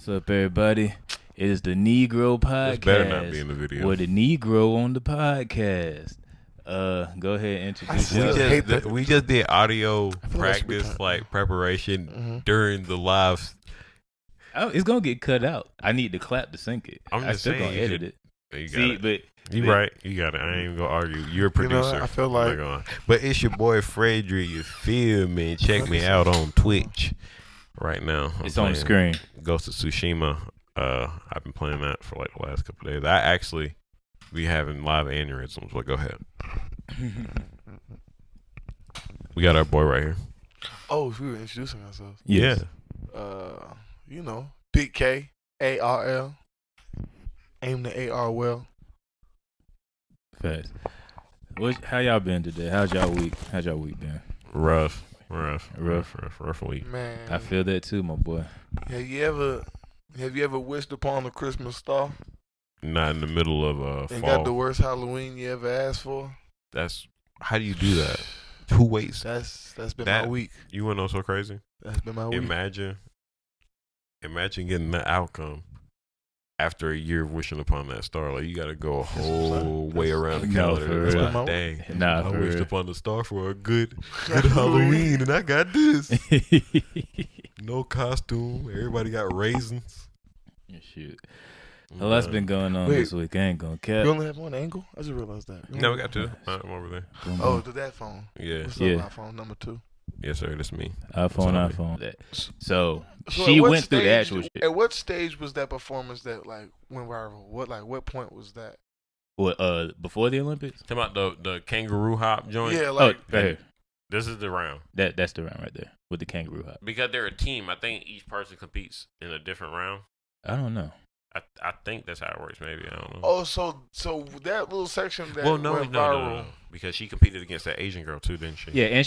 What's up, everybody? It is the Negro Podcast. This better not be in the video. With the Negro on the podcast. Go ahead and introduce yourself. We just did audio practice, like preparation during the live. Oh, it's gonna get cut out. I need to clap to sync it. I'm just saying, gonna edit it. You See, got but you right. You got it. I ain't even gonna argue. You're a producer. I feel like, but it's your boy Frederick. You feel me? Check me out on Twitch right now. It's on the screen. Ghost of Tsushima. I've been playing that for like the last couple of days. I actually be having live aneurysms. But go ahead. We got our boy right here. oh, we were introducing ourselves. Yes. Yeah. Big K, ARL. Aim the AR well. Fast. How y'all been today? How's y'all week been? Rough week. Man, I feel that too, my boy. Have you ever wished upon a Christmas star Not in the middle of and fall. got the worst Halloween you ever asked for? That's how do you do that? Who waits? That's been my week. You wanna know so crazy? That's been my week. Imagine getting that outcome after a year of wishing upon that star. Like you gotta go a whole way around the calendar. It's like, dang, I wished upon the star for a good Halloween, and I got this. No costume. Everybody got raisins. Shoot. Well, that's been going on this week. I ain't gonna cap. You only have one angle? I just realized that. No, we got two. I'm over there. Oh, to that phone. Yeah. What's up, iPhone number 2? Yes, sir. That's me. iPhone. So she went through the actual shit. At what stage was that performance that like went viral? What point was that? What? Before the Olympics? Talking about the kangaroo hop joint. Yeah, like right here. This is the round. That's the round right there with the kangaroo hop. Because they're a team. I think each person competes in a different round. I don't know. I think that's how it works. Maybe I don't know. Oh, so that little section that went viral. No. Because she competed against that Asian girl too, didn't she? Yeah, and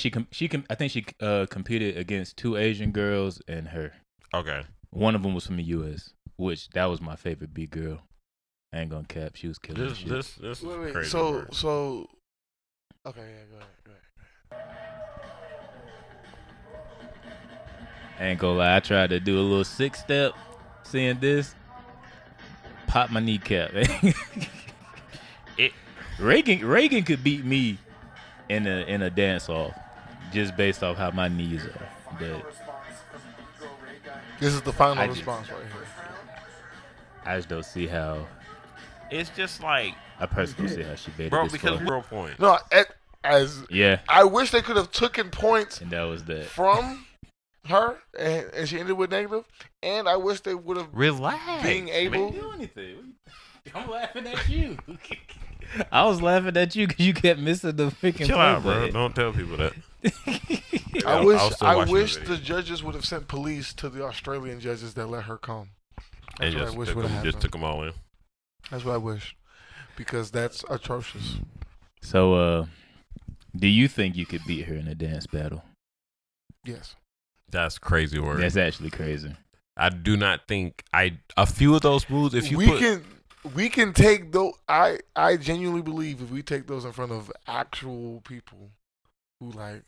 I think she competed against 2 Asian girls and her. Okay. One of them was from the U.S., which that was my favorite B girl. I ain't gonna cap. She was killing the shit. This is crazy. So okay, yeah, go ahead. I ain't gonna lie. I tried to do a little 6-step. Seeing this, pop my kneecap. Reagan could beat me in a dance off just based off how my knees are. But This is the final response right here. I just don't see how. It's just like I personally don't see how she made it. bro, this because far. real point. No, Yeah, I wish they could have taken points and that was that. from her, and she ended with negative. And I wish they would have Relax. being able. Do anything. I'm laughing at you. I was laughing at you because you kept missing the freaking. Chill out, bro. Don't tell people that. I wish the judges would have sent police to the Australian judges that let her come. That's And what I wish would have happened. just took them all in. That's what I wish, because that's atrocious. So, do you think you could beat her in a dance battle? Yes. That's crazy work. That's actually crazy. I do not think a few of those moves. If you we can take those. I genuinely believe if we take those in front of actual people who like,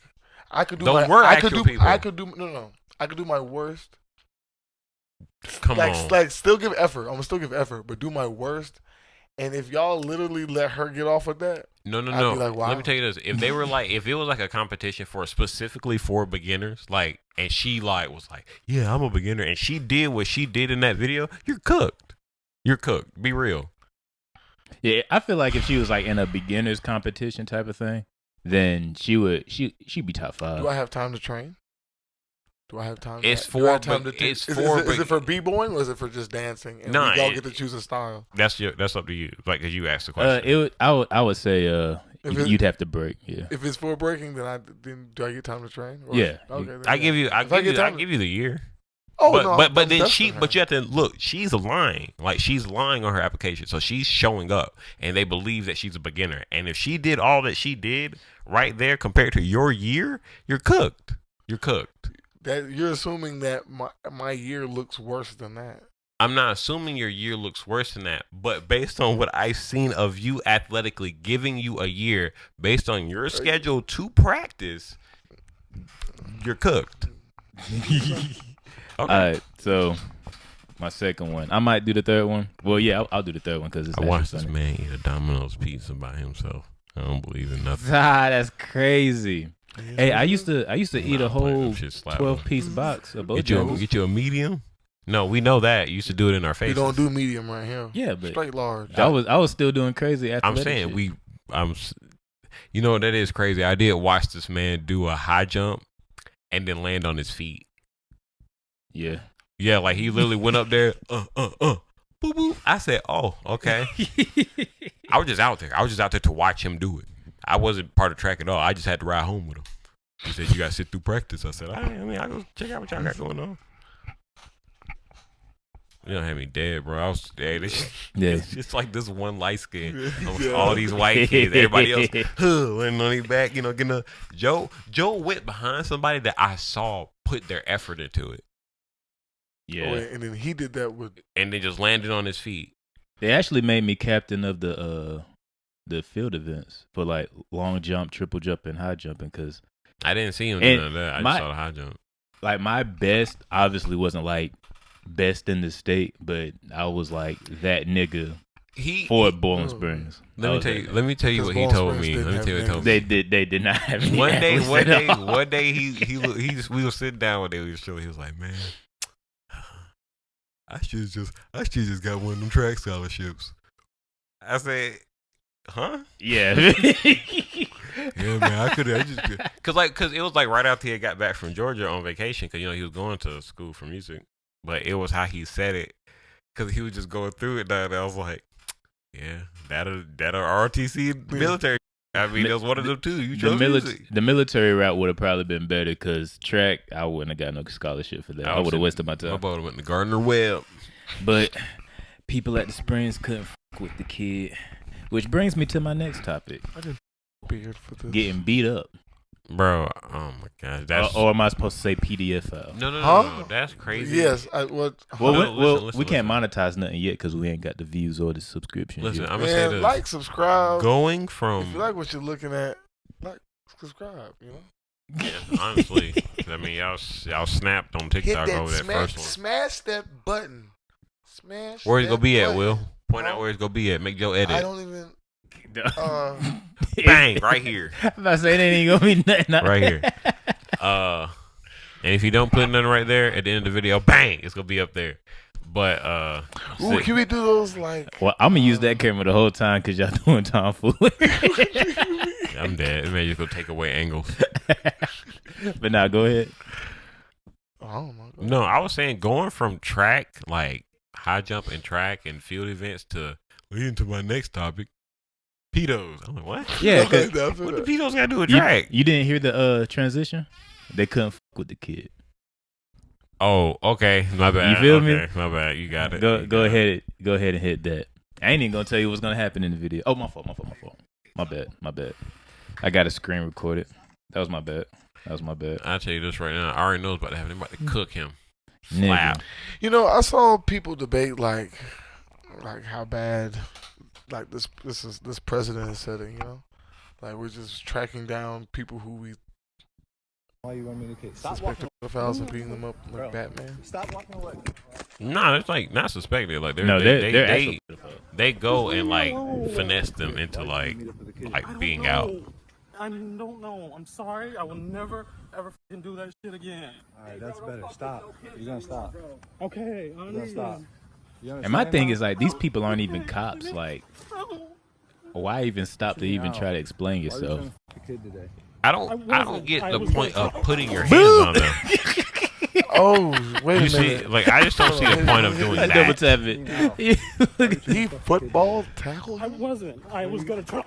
I could do those my, were I actual could do, people. I could do no. I could do my worst. Come on. Like still give effort. I'm gonna still give effort, but do my worst. And if y'all literally let her get off with that, No. I'd be like, wow. Let me tell you this: if they were like, if it was like a competition specifically for beginners, like, and she like was like, yeah, I'm a beginner, and she did what she did in that video, you're cooked. You're cooked. Be real. Yeah, I feel like if she was like in a beginners competition type of thing, then she'd be top 5. do I have time to train? Do I have time? It's do for I have time to it's is for it for b-boying or is it for just dancing? And Nah, y'all get to choose a style. That's up to you. Like, cause you asked the question. I would say you'd have to break. Yeah. If it's for breaking, then do I get time to train? Or, Yeah. Okay. Then I give you the year. Oh but, no. but then I'm but you have to look. She's lying. Like, she's lying on her application. So she's showing up, and they believe that she's a beginner. And if she did all that she did right there compared to your year, you're cooked. You're cooked. That you're assuming that my year looks worse than that. I'm not assuming your year looks worse than that, but based on what I've seen of you athletically, giving you a year based on your schedule to practice, you're cooked. Okay. All right, so my second one. I might do the third one. Well, yeah, I'll do the third one because it's. I watched this man eat a Domino's pizza by himself. I don't believe in nothing. That's crazy. Hey, I used to eat a whole 12-piece box of Bojangles. Get you a medium. No, we know that. You used to do it in our faces. We don't do medium right here. Yeah, but straight large. I was still doing crazy after I'm saying you know, that is crazy. I did watch this man do a high jump and then land on his feet. Yeah. Yeah, like he literally went up there, boop, boop. I said, oh, okay. I was just out there. To watch him do it. I wasn't part of track at all. I just had to ride home with him. He said, you got to sit through practice. I said, I go check out what y'all got going on. You don't have me dead, bro. I was dead. It's just like this one light skin. All these white kids, everybody else laying on their back, getting a Joe went behind somebody that I saw put their effort into it. Yeah. Oh, and then he did that with and they just landed on his feet. They actually made me captain of the field events for like long jump, triple jump, and high jumping because I didn't see him do none of that. I just saw the high jump. Like my best obviously wasn't like best in the state, but I was like that nigga for Bowling Springs. Let me tell you what he told me. They did not have any one day we were sitting down one day we were chilling. He was like, man, I should just got one of them track scholarships. I said, huh? Yeah. Yeah, man, I just cause it was like right after he got back from Georgia on vacation, cause he was going to school for music, but it was how he said it, cause he was just going through it. And I was like, yeah, that ROTC military. I mean, there was one of them too. You chose music. The military route would have probably been better, cause track I wouldn't have got no scholarship for that. I would have wasted my time. My boy went to Gardner Webb, but people at the Springs couldn't fuck with the kid. Which brings me to my next topic. I didn't beard for this. Getting beat up. Bro, oh my gosh. Or am I supposed to say PDF file? No, that's crazy. Yes. We can't monetize nothing yet because we ain't got the views or the subscription. Listen, I'm going to say this. Like, subscribe. Going from... If you like what you're looking at, like, subscribe, Yeah, honestly. I mean, y'all snapped on TikTok over that first one. Smash that button. Smash Where's it going to be button. at, Will? Point out where it's going to be at. Make your edit. I don't even... Bang, right here. I'm about to say that ain't gonna be nothing. Right here. And if you don't put nothing right there at the end of the video, bang, it's gonna be up there. But can we do those like? Well, I'm gonna use that camera the whole time because y'all doing tomfoolery. I'm dead. It may just go take away angles. But now go ahead. Oh my God. No, I was saying going from track, like high jump and track and field events to leading to my next topic. Pedos. I'm like, what? Yeah. What the pedos got to do with track? You didn't hear the transition? They couldn't fuck with the kid. Oh, okay. My bad. You feel me? My bad. You got it. Go ahead and hit that. I ain't even gonna tell you what's gonna happen in the video. Oh, my fault. My bad. I got a screen recorded. That was my bad. I'll tell you this right now. I already know what's about to happen. They're about to cook him. Slap. I saw people debate like how bad like this president is setting, like we're just tracking down people who we suspect of pedophiles and beating them up like Batman. Stop walking away. No, it's like not suspected. Like they go and like finesse them into like being out. I don't know. I'm sorry. I will never ever do that shit again. All right, that's better. Stop. You're gonna stop. Okay, You're gonna stop. And my thing is like these people aren't even cops. Like, why even stop to even try to explain yourself? I don't get the point of putting your hands on them. Oh, wait a minute. See, like I just don't see the point of doing that. Double tap it. He football tackled? I wasn't. I was gonna try.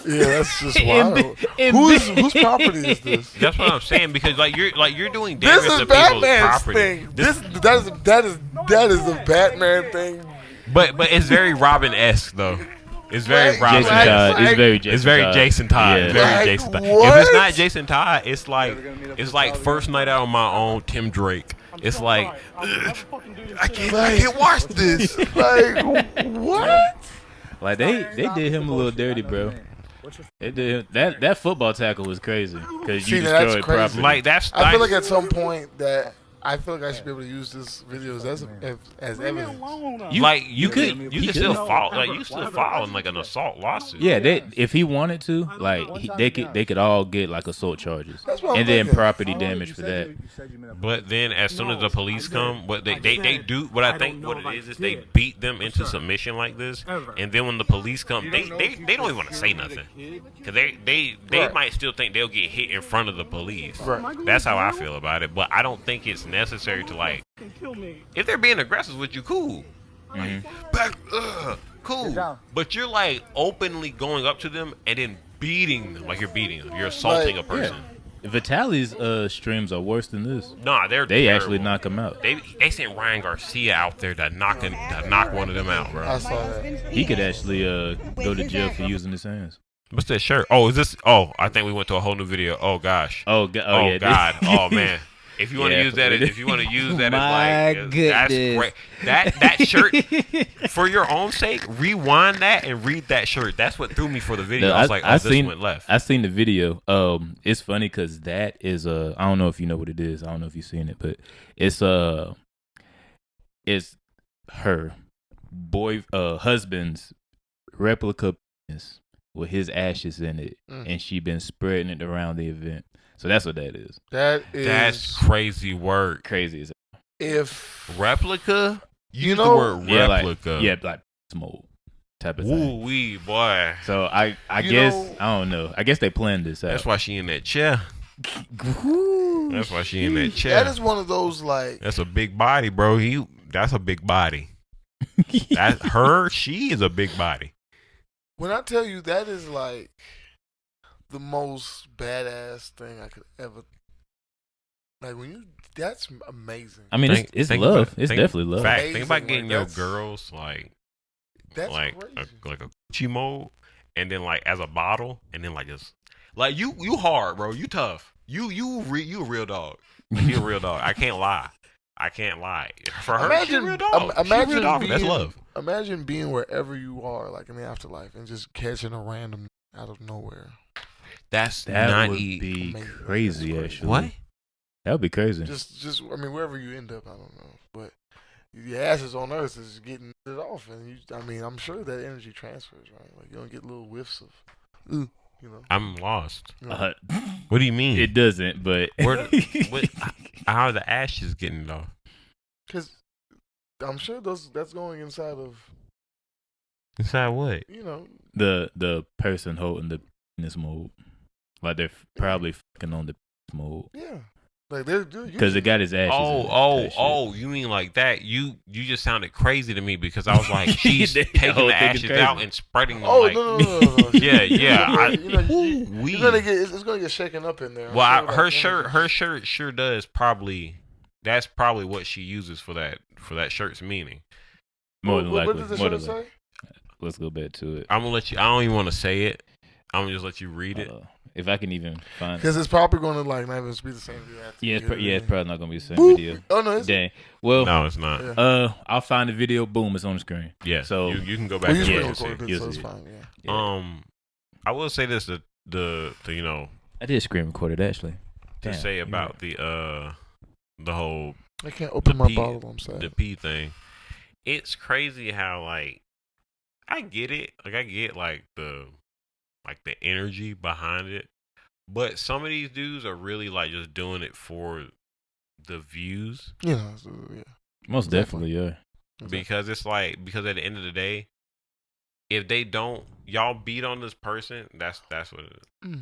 Yeah, that's just wild. Whose property is this? That's what I'm saying because you're doing damage This is to people's Batman's property. thing. That is the Batman thing. But it's very Robin-esque though. It's very Robin. Jason Todd. It's very Jason Todd. Yeah. It's very Jason Todd. What? If it's not Jason Todd, it's like first night out on my own, Tim Drake. It's like I can't watch this. Like what? Like they did him a little dirty, bro. They did that football tackle was crazy because you See, that's destroyed crazy. property. Like I feel like at some point that I feel like I should be able to use this video as evidence. You could still file like you still file in like an assault lawsuit. Yeah, if he wanted to, like they could all get like assault charges and then thinking. property damage for that. But then as soon as the police come, what they do, what I think what it is they beat them into submission like this, and then when the police come, they don't even want to say nothing because they might still think they'll get hit in front of the police. Right. That's how I feel about it. But I don't think it's necessary to like if they're being aggressive with you, cool. Back, cool. But you're like openly going up to them and then beating them like you're beating them. You're assaulting a person. Vitaly's streams are worse than this. Nah, they terrible. Actually knock him out. They sent Ryan Garcia out there to knock one of them out, bro. I saw that. He could actually go to jail for using his hands. What's that shirt? Oh, is this? Oh, I think we went to a whole new video. Oh gosh. Oh yeah. God. Oh man. If you want to use that, as like, that's great. That shirt, for your own sake, rewind that and read that shirt. That's what threw me for the video. I was like, this went left. I seen the video. It's funny because that is I don't know if you know what it is. I don't know if you've seen it, but it's her husband's replica penis with his ashes in it, and she been spreading it around the event. So that's what that is. That's crazy work. Crazy as if replica, you know the word replica. Like mold type of thing. Ooh wee boy. So I guess I don't know. I guess they planned this out. That's why she in that chair. That's why she in that chair. That is one of those like. That's a big body, bro. That's a big body. That's her. She is a big body. When I tell you that is like the most badass thing I could ever. Like that's amazing. I mean, it's love. It's definitely love. Fact, think about getting your girls like a Gucci mold, and then like as a bottle, and then like just like you hard, bro. You tough. You a real dog. Like, you a real dog. I can't lie. For her, she's a real dog. Imagine real dog. That's love. Imagine being wherever you are, like in the afterlife, and just catching a random out of nowhere. That would be crazy, actually. What? That would be crazy. Just I mean, wherever you end up, I don't know, but your ashes on Earth is getting it off, and I'm sure that energy transfers, right? Like you don't get little whiffs of, you know. I'm lost. What do you mean? It doesn't, but how are the ashes getting it off? Because I'm sure that's going inside of. Inside what? You know, the person holding the penis mold, like they're probably fucking on the penis mold. Yeah, like they're because it got his ashes. Oh! You mean like that? You just sounded crazy to me because I was like, she's taking the ashes out and spreading them. Oh like, no! Yeah. It's gonna get shaken up in there. Well, her shirt sure does probably. That's probably what she uses for that shirt's meaning. More than likely. What does the shirt say? Let's go back to it. I'm gonna let you. I don't even want to say it. I'm gonna just let you read it. If I can even find it. Because it's probably going to like not even be the same video. It's probably not gonna be the same video. Oh no, it's dang. Well, no, it's not. Yeah. I'll find the video. Boom, it's on the screen. Yeah. So you can go back. And so it's fine. Yeah. I will say this: the you know. I did screen record it actually. To say about the whole. I can't open my bottle. I'm sorry. The pee thing. It's crazy how like I get it. Like I get like the energy behind it, but some of these dudes are really like just doing it for the views. Yeah. Most definitely, yeah. Because it's like at the end of the day, if they don't, y'all beat on this person. That's what it is.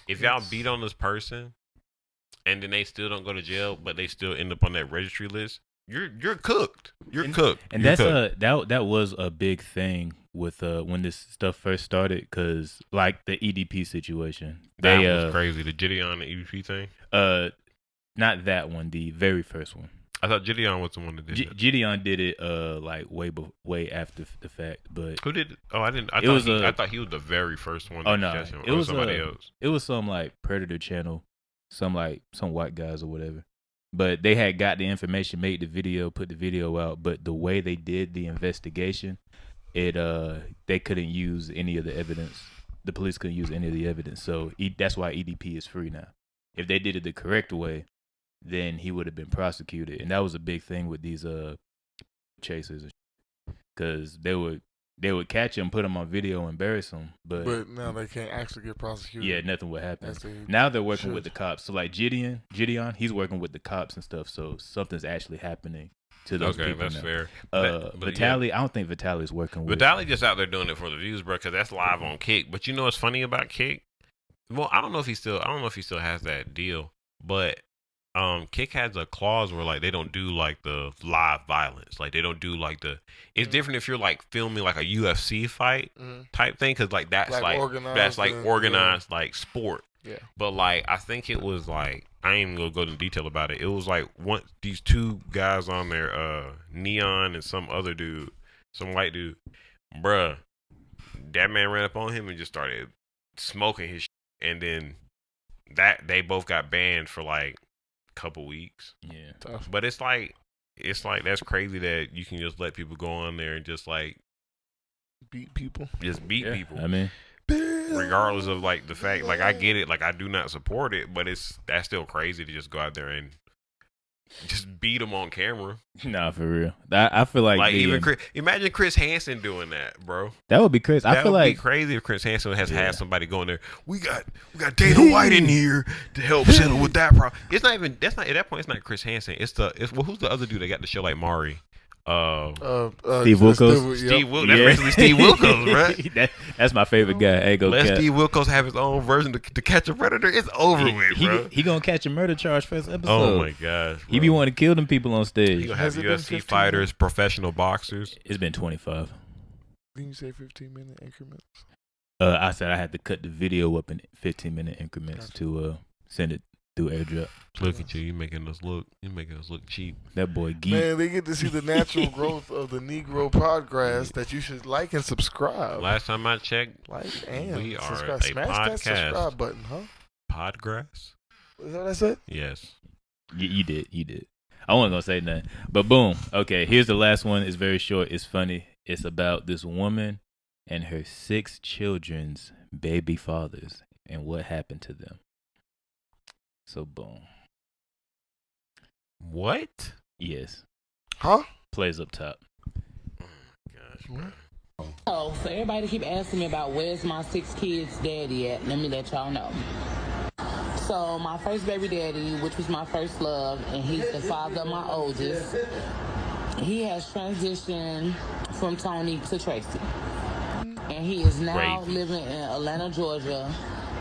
If y'all beat on this person. And then they still don't go to jail, but they still end up on that registry list. You're cooked. You're cooked. And that's that was a big thing with when this stuff first started, because like the EDP situation, that was crazy. The Gideon EDP thing. Not that one. The very first one. I thought Gideon was the one that did it. Gideon did it like way after the fact, but who did it? Oh, I didn't. I thought he was the very first one. Oh no, it was somebody else. It was some like Predator channel. Some white guys or whatever, but they had got the information, made the video, put the video out. But the way they did the investigation, they couldn't use any of the evidence. The police couldn't use any of the evidence, so that's why EDP is free now. If they did it the correct way, then he would have been prosecuted. And that was a big thing with these chasers, because they would catch him, put him on video, embarrass him, but now they can't actually get prosecuted. Yeah, nothing would happen. Now they're working with the cops. So like Gideon, he's working with the cops and stuff. So something's actually happening to those people. Okay, that's fair. Vitaly, I don't think Vitaly's working with. Vitaly just out there doing it for the views, bro, because that's live on Kick. But you know what's funny about Kick? Well, I don't know if he still has that deal, but Kick has a clause where like they don't do like the live violence, like they don't do like the. It's different if you're like filming like a UFC fight type thing, because like that's like organized like sport. Yeah. But like I think it was like I ain't even gonna go into detail about it. It was like these two guys on there, Neon and some other dude, some white dude, bruh. That man ran up on him and just started smoking his shit. And then that they both got banned for like a couple weeks. Yeah. Tough. But it's like that's crazy that you can just let people go on there and just like beat people. Just beat people. I mean, regardless of like the fact, like I get it, like I do not support it, but that's still crazy to just go out there and just beat them on camera. Nah, for real. I feel like even imagine Chris Hansen doing that, bro. That would be crazy. I feel like be crazy if Chris Hansen has had somebody going there. We got Dana White in here to help settle with that problem. It's not even at that point. It's not Chris Hansen. It's who's the other dude that got the show like Mari? Steve Wilkos. Steve Wilkos. That's basically Steve Wilkos, right? That's my favorite guy. Hey, let Steve Wilkos have his own version to catch a predator. It's over with, bro. He gonna catch a murder charge first episode. Oh my gosh, bro. He be wanting to kill them people on stage. He gonna have UFC fighters, professional boxers. It's been 25. Didn't you say 15-minute increments? I said I had to cut the video up in 15-minute increments to send it through AirDrop. Look at you. You're making us look cheap. That boy geek. Man, they get to see the natural growth of the Negro podgrass that you should like and subscribe. Last time I checked, like and we are subscribe. a Smash podcast. that subscribe button, huh? Podgrass? Is that what I said? Yes. You did. I wasn't gonna say nothing, but boom. Okay, here's the last one. It's very short. It's funny. It's about this woman and her 6 children's baby fathers and what happened to them. So boom. What? Yes. Huh? Plays up top. Oh my gosh. So for everybody to keep asking me about where's my 6 kids' daddy at, let me let y'all know. So my first baby daddy, which was my first love, and he's the father of my oldest, he has transitioned from Tony to Tracy. And he is now living in Atlanta, Georgia,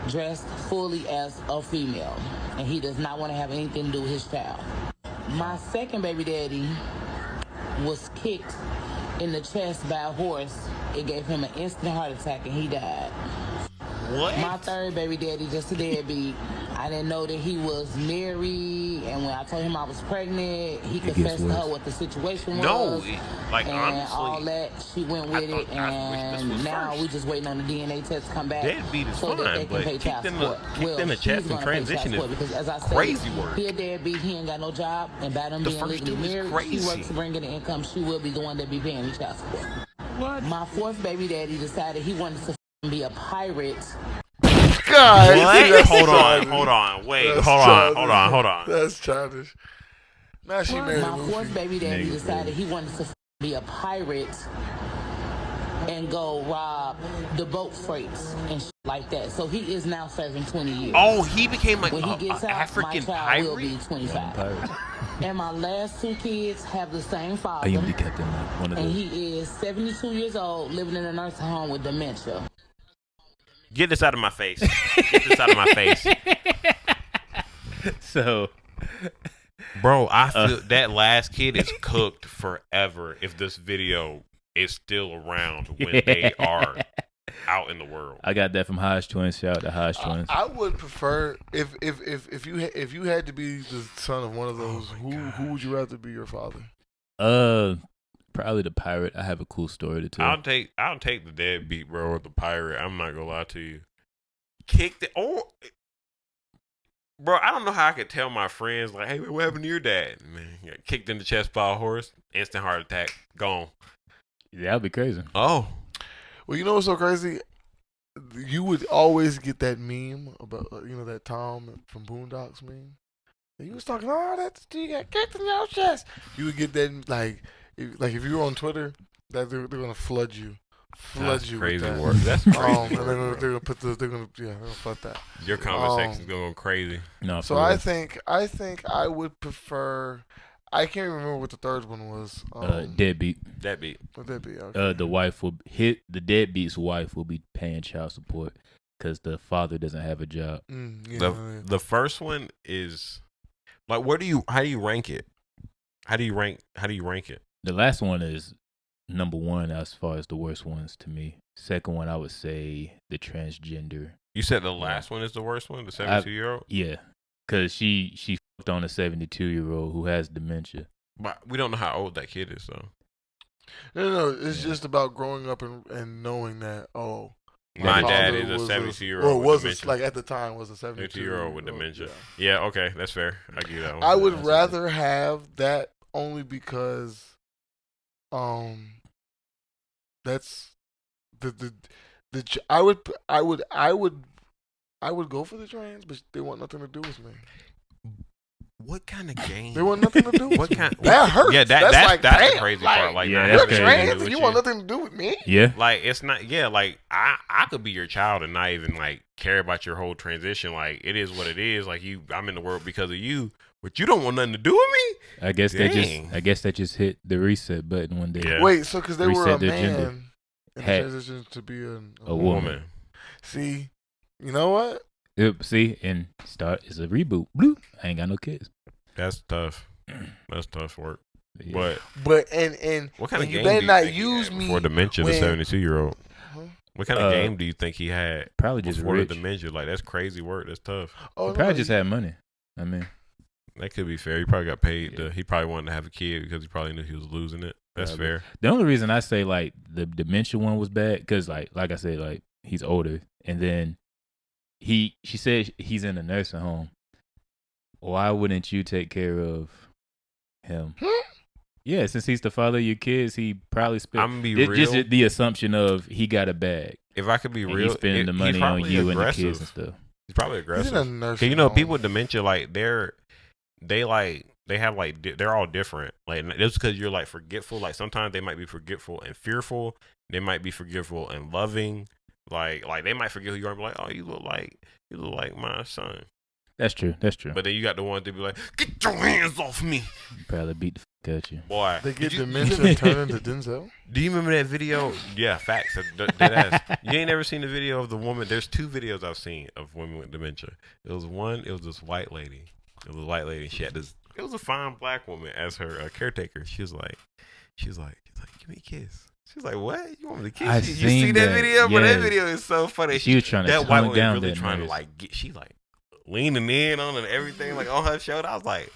dressed fully as a female. And he does not want to have anything to do with his child. My second baby daddy was kicked in the chest by a horse. It gave him an instant heart attack and he died. What? My third baby daddy, just a deadbeat. I didn't know that he was married, and when I told him I was pregnant, he confessed to her what the situation was. No, and honestly, all that, she went with it, and now we just waiting on the DNA test to come back. Deadbeat is so fine, that they but can pay child support. kicked in the chest and transition is because as I said, crazy work. He a deadbeat, he ain't got no job, and by them being legally married, she works to bring in the income, she will be the one that be paying the child support. What? My fourth baby daddy decided he wanted to be a pirate. God, what? Hold on. Wait, hold on. That's childish. Now she married My fourth baby daddy decided he wanted to be a pirate and go rob the boat freights and shit like that. So he is now serving 20 years. Oh, he became like when he gets out, African my child pirate? will be 25. And my last 2 kids have the same father. And he is 72 years old, living in a nursing home with dementia. Get this out of my face. Get this out of my face. So, bro, I feel that last kid is cooked forever if this video is still around when they are out in the world. I got that from Hodge Twins. Shout out to Hodge Twins. I would prefer if you had to be the son of one of those. Who would you rather be your father? Probably the pirate. I have a cool story to tell. I'll take the deadbeat, bro, or the pirate. I'm not gonna lie to you. Kicked it. Oh, bro, I don't know how I could tell my friends like, hey, what happened to your dad? Man, he got kicked in the chest by a horse, instant heart attack, gone. Yeah, that'd be crazy. Oh, well, you know what's so crazy? You would always get that meme about that Tom from Boondocks meme. You was talking all that. You got kicked in your chest. You would get that if you were on Twitter, that they're gonna flood you. That's you crazy with that. work. That's crazy work. And they're gonna flood that. Your conversation's going crazy. No, so I think I would prefer. I can't remember what the third one was. Deadbeat. Deadbeat. Okay. The wife will hit the deadbeat's wife will be paying child support because the father doesn't have a job. The first one is like, how do you rank it? How do you rank it? The last one is number one as far as the worst ones to me. Second one, I would say the transgender. You said the last one is the worst one, the 72-year-old? Yeah, because she fucked on a 72-year-old who has dementia. But we don't know how old that kid is, though. No, it's just about growing up and knowing that, my dad is a 72-year-old with dementia. Like at the time was a 72-year-old with dementia. Yeah, okay, that's fair. I get that one. I would rather have that only because that's I would go for the trans, but they want nothing to do with me. What kind of game? They want nothing to do with what me. kind? That hurts. Yeah, that's the crazy part. Like, you're trans and you want nothing to do with me. Yeah, like it's not. Yeah, like I could be your child and not even like care about your whole transition. Like it is what it is. Like I'm in the world because of you, but you don't want nothing to do with me. I guess they just hit the reset button one day. Yeah. Wait, so because they were a man gender. and transitioned to be a woman. See, you know what? See, and it's a reboot. Bloop. I ain't got no kids. That's tough. That's tough work. Yeah. But and what kind of you game better do you not think use he had me before dementia? The 72-year-old. Huh? What kind of game do you think he had? Probably just before rich. the dementia. Like that's crazy work. That's tough. He probably just had money. I mean, that could be fair. He probably got paid. He probably wanted to have a kid because he probably knew he was losing it. That's fair. The only reason I say like the dementia one was bad because like I said, like he's older, and then she said he's in a nursing home. Why wouldn't you take care of him? Yeah, since he's the father of your kids, he probably spent. I'm gonna be real. Just the assumption of he got a bag. If I could be real, he's spending the money on you aggressive. and the kids and stuff. He's probably aggressive. He's in a nursing you know, home. people with dementia, like they're all different. Like just because you're like forgetful, like sometimes they might be forgetful and fearful. They might be forgetful and loving. Like they might forget who you are and be like, oh, you look like my son. That's true. But then you got the ones that be like, get your hands off me. Probably beat the fuck out you. Boy. They get dementia and turn into Denzel. Do you remember that video? Yeah, facts. Dead ass. You ain't never seen the video of the woman. There's two videos I've seen of women with dementia. It was this white lady. It was a white lady. She had this. It was a fine black woman as her caretaker. She was like, give me a kiss. She was like, what? You want me to kiss you? You see that video? Yes. But that video is so funny. She was trying to that white woman down really that trying nurse. to like get. She like leaning in on it and everything like on her shoulder. I was like,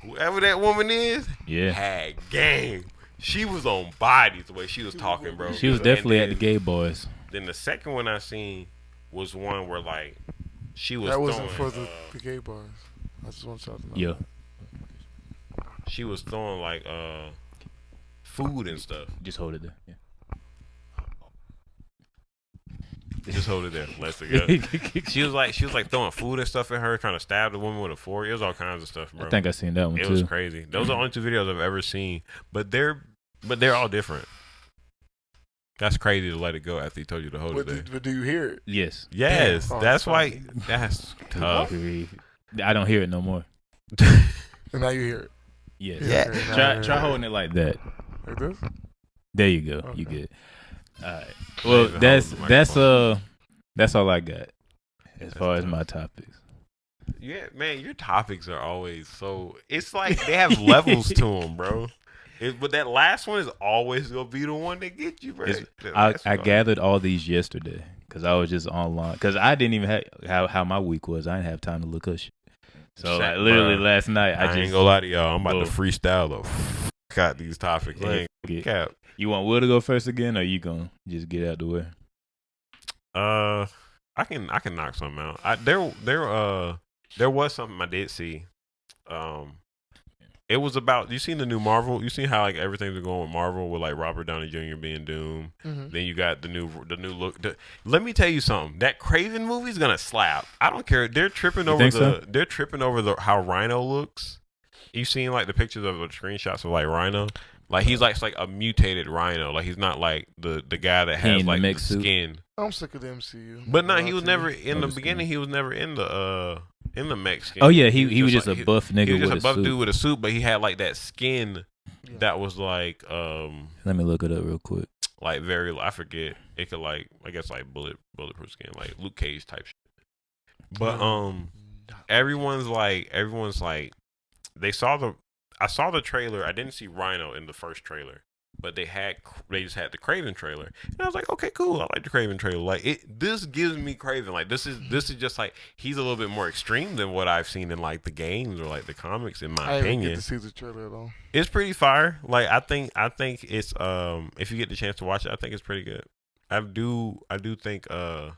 whoever that woman is, had game. She was on bodies the way she was talking, bro. She was definitely at the gay boys. Then the second one I seen was one where like she was. That wasn't for the gay bars. I just want to know. Yeah. She was throwing like food and stuff. Just hold it there. Yeah. Just hold it there. Let's go. She was like throwing food and stuff at her, trying to stab the woman with a fork. It was all kinds of stuff, bro. I think I seen that one too. It was crazy. Those are the only two videos I've ever seen, but they're all different. That's crazy to let it go after he told you to hold it there. But do you hear it? Yes. Yes. That's why. That's tough. I don't hear it no more. And now you hear it. Yes. Yeah. Try holding it like that. Like this? There you go. Okay. You good. All right. Well, that's all I got as far as my topics. Yeah, man, your topics are always so. It's like they have levels to them, bro. But that last one is always gonna be the one that gets you, bro. I gathered all these yesterday because I was just online because I didn't even have how my week was. I didn't have time to look up shit. So like, literally last night, I just ain't gonna lie to y'all. I'm about to freestyle though. Got these topics. Cap. You want Will to go first again, or you gonna just get out the way? I can knock something out. There was something I did see. It was about. You seen the new Marvel? You seen how like everything's going with Marvel with like Robert Downey Jr. being Doom. Mm-hmm. Then you got the new look. Let me tell you something. That Craven movie's gonna slap. I don't care. They're tripping over They're tripping over how Rhino looks. You seen like the pictures of the screenshots of like Rhino? Like he's like a mutated Rhino. Like he's not like the guy that has like the skin. I'm sick of the MCU. But no, he was never in the beginning. He was never in the Mexican. Oh yeah, he was just like, a buff nigga. He was just with a buff suit. dude with a suit, but he had like that skin that was like Let me look it up real quick. Like very, I forget. It could like I guess like bulletproof skin, like Luke Cage type shit. But everyone's like I saw the trailer. I didn't see Rhino in the first trailer. But they just had the Craven trailer, and I was like, okay, cool. I like the Craven trailer. Like this gives me Craven. Like this is just like he's a little bit more extreme than what I've seen in like the games or like the comics. In my opinion, I didn't get to see the trailer at all. It's pretty fire. Like I think it's if you get the chance to watch it, I think it's pretty good. I do think I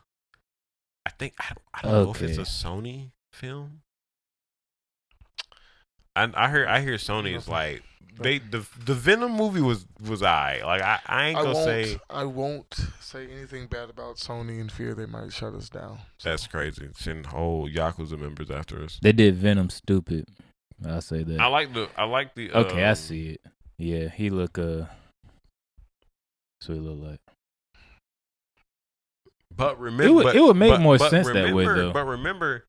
don't know if it's a Sony film. I hear Sony is like. The Venom movie was alright. Like I ain't gonna say I won't say anything bad about Sony in fear they might shut us down. So. That's crazy. Send whole Yakuza members after us. They did Venom stupid. I'll say that. I like the. Okay, I see it. Yeah, he look so he look like. But remember, it would make more sense that way though. But remember.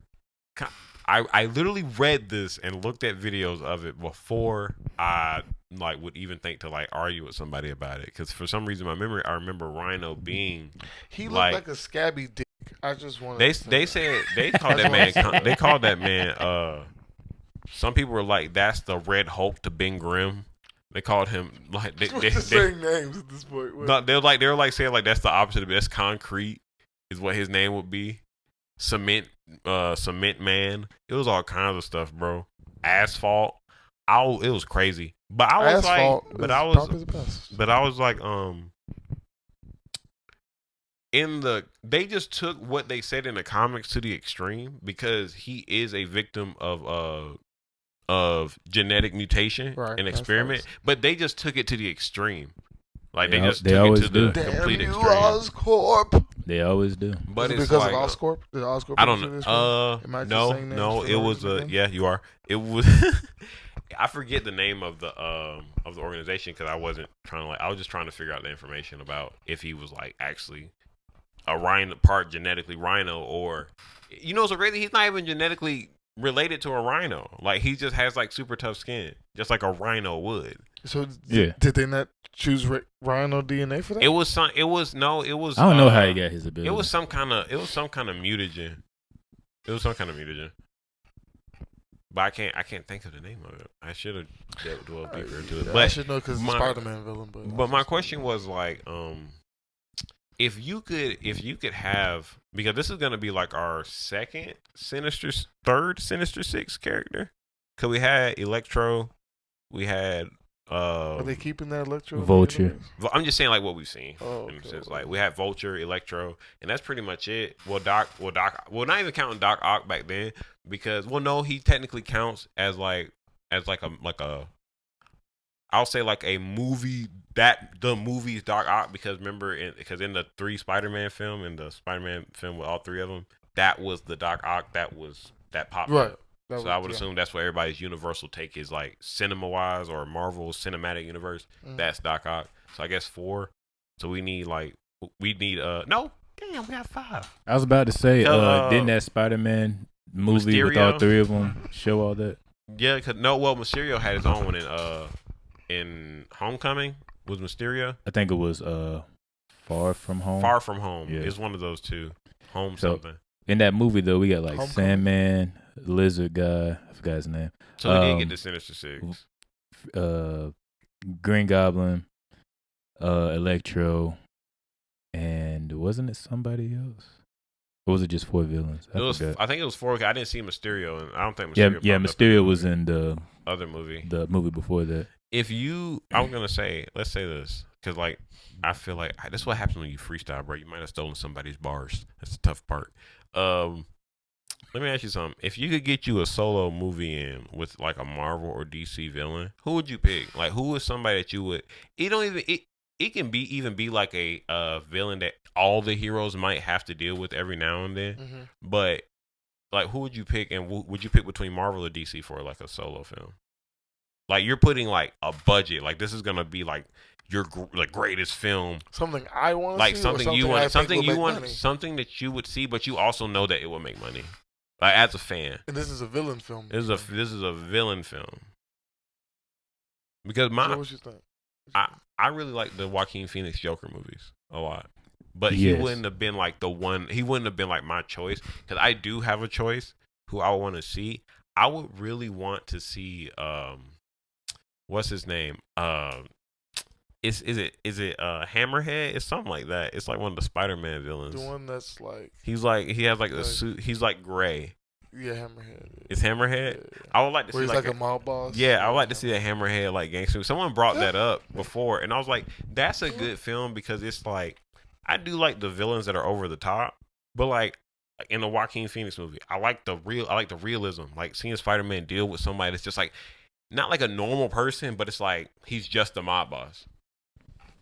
I literally read this and looked at videos of it before I like would even think to like argue with somebody about it because for some reason I remember Rhino being he looked like a scabby dick. I just want they said they called that man some people were like that's the Red Hulk to Ben Grimm. They called him like they saying names at this point. No, they were like saying like that's the opposite of it. That's Concrete is what his name would be. Cement man. It was all kinds of stuff, bro. Asphalt. It was crazy. But I was like, they just took what they said in the comics to the extreme because he is a victim of genetic mutation and experiment. But they just took it to the extreme. Like they took it to the complete extreme. Oscorp. They always do. But it's because like, of Oscorp? Did Oscorp I don't know. No. It was yeah, you are. It was. I forget the name of the organization because I wasn't trying to like. I was just trying to figure out the information about if he was like actually a rhino, part genetically rhino, or so crazy. He's not even genetically related to a rhino. Like he just has like super tough skin, just like a rhino would. So did they not choose rhino DNA for that? It was. I don't know how he got his ability. It was some kind of mutagen. It was some kind of mutagen. But I can't think of the name of it. I should have delved deeper into it. But I should know because it's a Spider-Man villain. But my question was like, if you could have, because this is gonna be like our third Sinister Six character. Cause we had Electro, we had. Are they keeping that Electro? Vulture. I'm just saying like what we've seen. Oh, in a sense. Like we had Vulture, Electro, and that's pretty much it. Well, not even counting Doc Ock back then because no, he technically counts as a I'll say like a movie that the movie's Doc Ock because remember in the 3 Spider-Man film and the Spider-Man film with all 3 of them that was the Doc Ock that popped up. So I would assume that's what everybody's universal take is like cinema-wise or Marvel's cinematic universe. That's Doc Ock. So I guess 4. So we need no. Damn, we got 5. I was about to say, didn't that Spider-Man movie Mysterio? With all 3 of them show all that? Yeah, Mysterio had his own one in Homecoming. Was Mysterio? I think it was Far From Home. Far From Home. Yeah. It's one of those 2. Something. In that movie though, we got like Homecoming. Sandman, Lizard guy. I forgot his name. So we did get the Sinister Six. Green Goblin, Electro, and wasn't it somebody else? Or was it just 4 villains? I think it was 4. I didn't see Mysterio, and I don't think Mysterio. Yeah, Mysterio was in the other movie. The movie before that. I'm gonna say, let's say this, because like I feel like this is what happens when you freestyle, bro. You might have stolen somebody's bars. That's the tough part. Let me ask you something. If you could get you a solo movie in with like a Marvel or DC villain, who would you pick? Like, who is somebody that you would? It don't even. It can be like a villain that all the heroes might have to deal with every now and then. Mm-hmm. But like, who would you pick? And would you pick between Marvel or DC for like a solo film? Like, you're putting like a budget. Like, this is gonna be like your like greatest film. Something I want to like see. Something or you want. something you want. money? Something that you would see, but you also know that it will make money. Like, as a fan. And this is a villain film. This is a villain film. Because So what you think? I really like the Joaquin Phoenix Joker movies a lot. But he wouldn't have been like the one. He wouldn't have been like my choice. Because I do have a choice who I want to see. I would really want to see what's his name? Is it Hammerhead? It's something like that. It's like one of the Spider-Man villains. The one that's like he has like a suit. He's like gray. Yeah, Hammerhead. It's Hammerhead. Yeah. I would like to see he's like a mob boss. Yeah, I would like to see that Hammerhead like gangster. Someone brought that up before, and I was like, that's a good film because it's like I do like the villains that are over the top, but like in the Joaquin Phoenix movie, I like the realism. Like seeing Spider-Man deal with somebody that's just like not like a normal person, but it's like he's just a mob boss.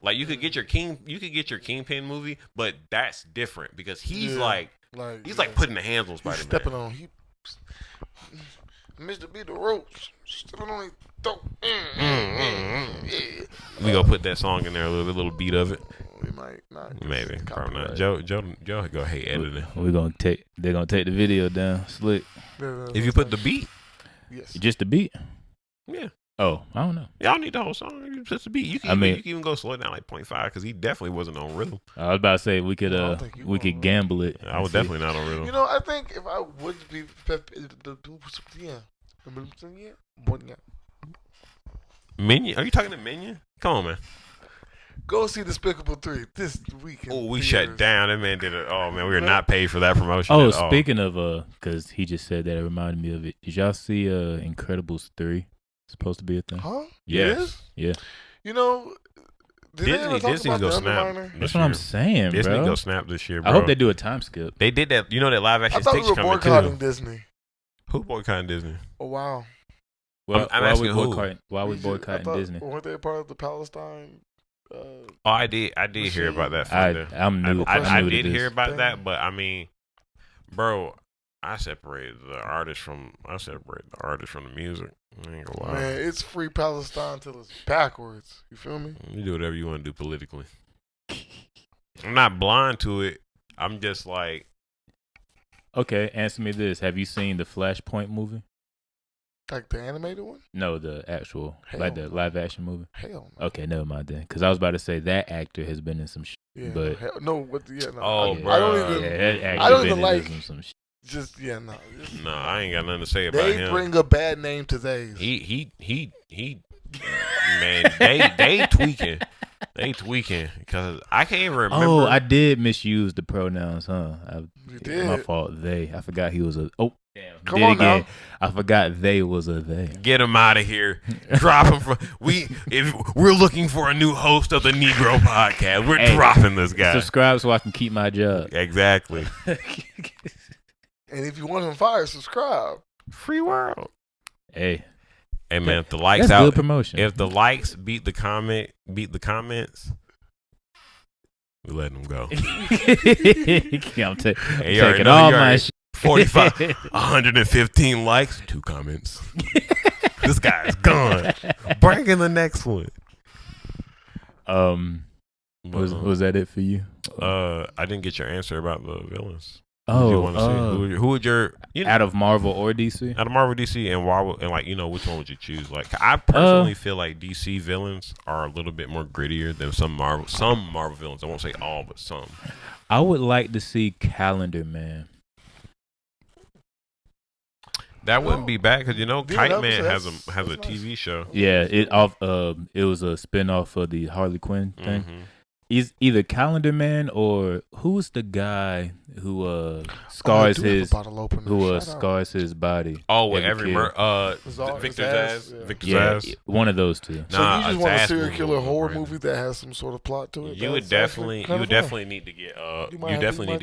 Like you could get your Kingpin movie, but that's different because he's like putting the hands on Spider-Man. Stepping on Mr. Beat the ropes. Stepping on his throat. We gonna put that song in there, a little beat of it. We might not. Maybe, probably not. Joe, go hate editing. They're gonna take the video down slick. If you put the beat, yes, just the beat. Yeah. Oh, I don't know. Y'all need the whole song. Just the beat. You can even go slow it down like 0.5 because he definitely wasn't on rhythm. I was about to say we could gamble it. I was definitely not on rhythm. You know, I think if I would be, Minion? Are you talking to Minion? Come on, man. Go see Despicable 3 this weekend. Oh, we shut down. That man did it. Oh man, we were not paid for that promotion. Oh, speaking of because he just said that, it reminded me of it. Did y'all see Incredibles 3? Supposed to be a thing. Huh? Yes. Yeah. You know, Disney's go snap. That's what I'm saying, Disney bro. Go snap this year, bro. I hope they do a time skip. They did that. You know that live action I thought Stitch we were coming boycotting too. Disney. Who boycotting Disney? Oh wow. Well, I'm asking who. Why we boycotting Disney? Weren't they a part of the Palestine? I did hear about that. I'm new. I did hear about that, but I mean, bro, I separated the artist from the music. I ain't gonna lie. Man, it's free Palestine till it's backwards. You feel me? You do whatever you want to do politically. I'm not blind to it. I'm just like, okay, answer me this: have you seen the Flashpoint movie? Like the animated one? No, the actual, Hell like the no. live action movie. Hell no. Okay, never mind then. Because I was about to say that actor has been in some shit. Yeah, but no, what the, yeah, no. Oh, I bro. don't even. that actor I don't been even in like. some shit. Just no. no, I ain't got nothing to say about him. They bring a bad name to theirs. He man, they tweaking. They tweaking because I can't even remember. Oh, I did misuse the pronouns, huh? You did. My fault. They. I forgot he was a. Oh, damn. Come on now. I forgot they was a they. Get him out of here. Drop him from. If we're looking for a new host of the Negro Podcast, we're dropping this guy. Subscribe so I can keep my job. Exactly. And if you want him fired, subscribe. Free world. Hey, man, if the likes that's out, good promotion. If the likes beat the comments, we letting them go. I'm taking all my shit. 45, 115 likes, 2 comments. This guy's gone. Bring in the next one. Was that it for you? I didn't get your answer about the villains. Who would your out of Marvel or DC? Out of Marvel, DC, and why? And like which one would you choose? Like I personally feel like DC villains are a little bit more grittier than some Marvel villains. I won't say all, but some. I would like to see Calendar Man. That wouldn't be bad because Kite Man has a TV show. Yeah, it was a spinoff of the Harley Quinn thing. Mm-hmm. either Calendar Man or who's the guy who scars his body. Oh, with every Victor's ass. Victor's ass. One of those two. So you just want a serial killer horror movie that has some sort of plot to it? You would definitely need to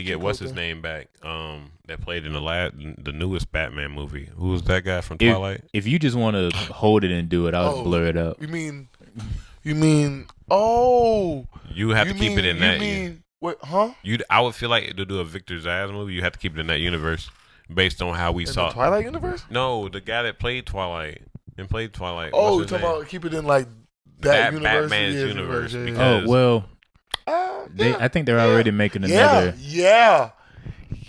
get what's his name back? That played in the newest Batman movie. Who was that guy from Twilight? If you just want to hold it and do it, I'll blur it out. You mean? Oh. You have to keep it in that. What? Huh? I would feel like to do a Victor's Ass movie, you have to keep it in that universe, based on how we saw the Twilight universe. No, the guy that played Twilight Oh, you're talking about keep it in like that universe. Batman's universe. I think they're already making another. Yeah.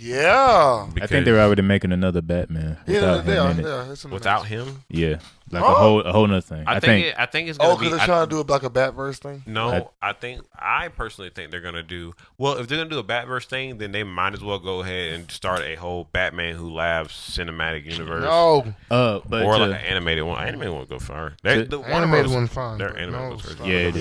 I think they're already making another Batman. Without him? Yeah. Like a whole nother thing. I think it's gonna be. Because they're trying to do it like a Batverse thing. No, I personally think they're gonna do. Well, if they're gonna do a Batverse thing, then they might as well go ahead and start a whole Batman Who Laughs cinematic universe. No, like an animated one. Animated one go far. The animated one fine. Their animated one's crazy. Yeah, it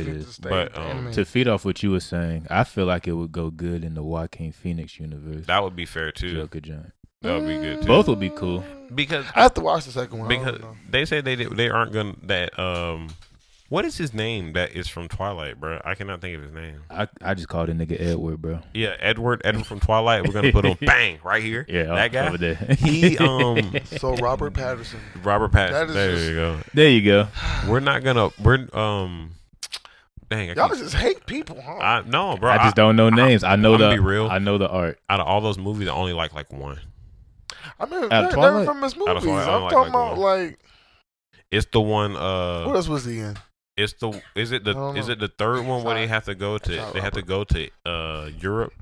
is. But to feed off what you were saying, I feel like it would go good in the Joaquin Phoenix universe. That would be fair too. Joker Giant. That would be good too. Both would be cool. Because I have to watch the second one. Because they say they aren't gonna what is his name that is from Twilight, bro? I cannot think of his name. I just called the nigga Edward, bro. Yeah, Edward from Twilight. We're gonna put him bang right here. Yeah, that guy over there. He So Robert Pattinson. There you go. We're not gonna dang, y'all just hate people, huh? No, bro. I just don't know names. I know be real. I know the art. Out of all those movies, I only like one. I mean, they're from his movies. I'm talking about like. It's the one. What else was he in? Is it the third one where they have to go to Europe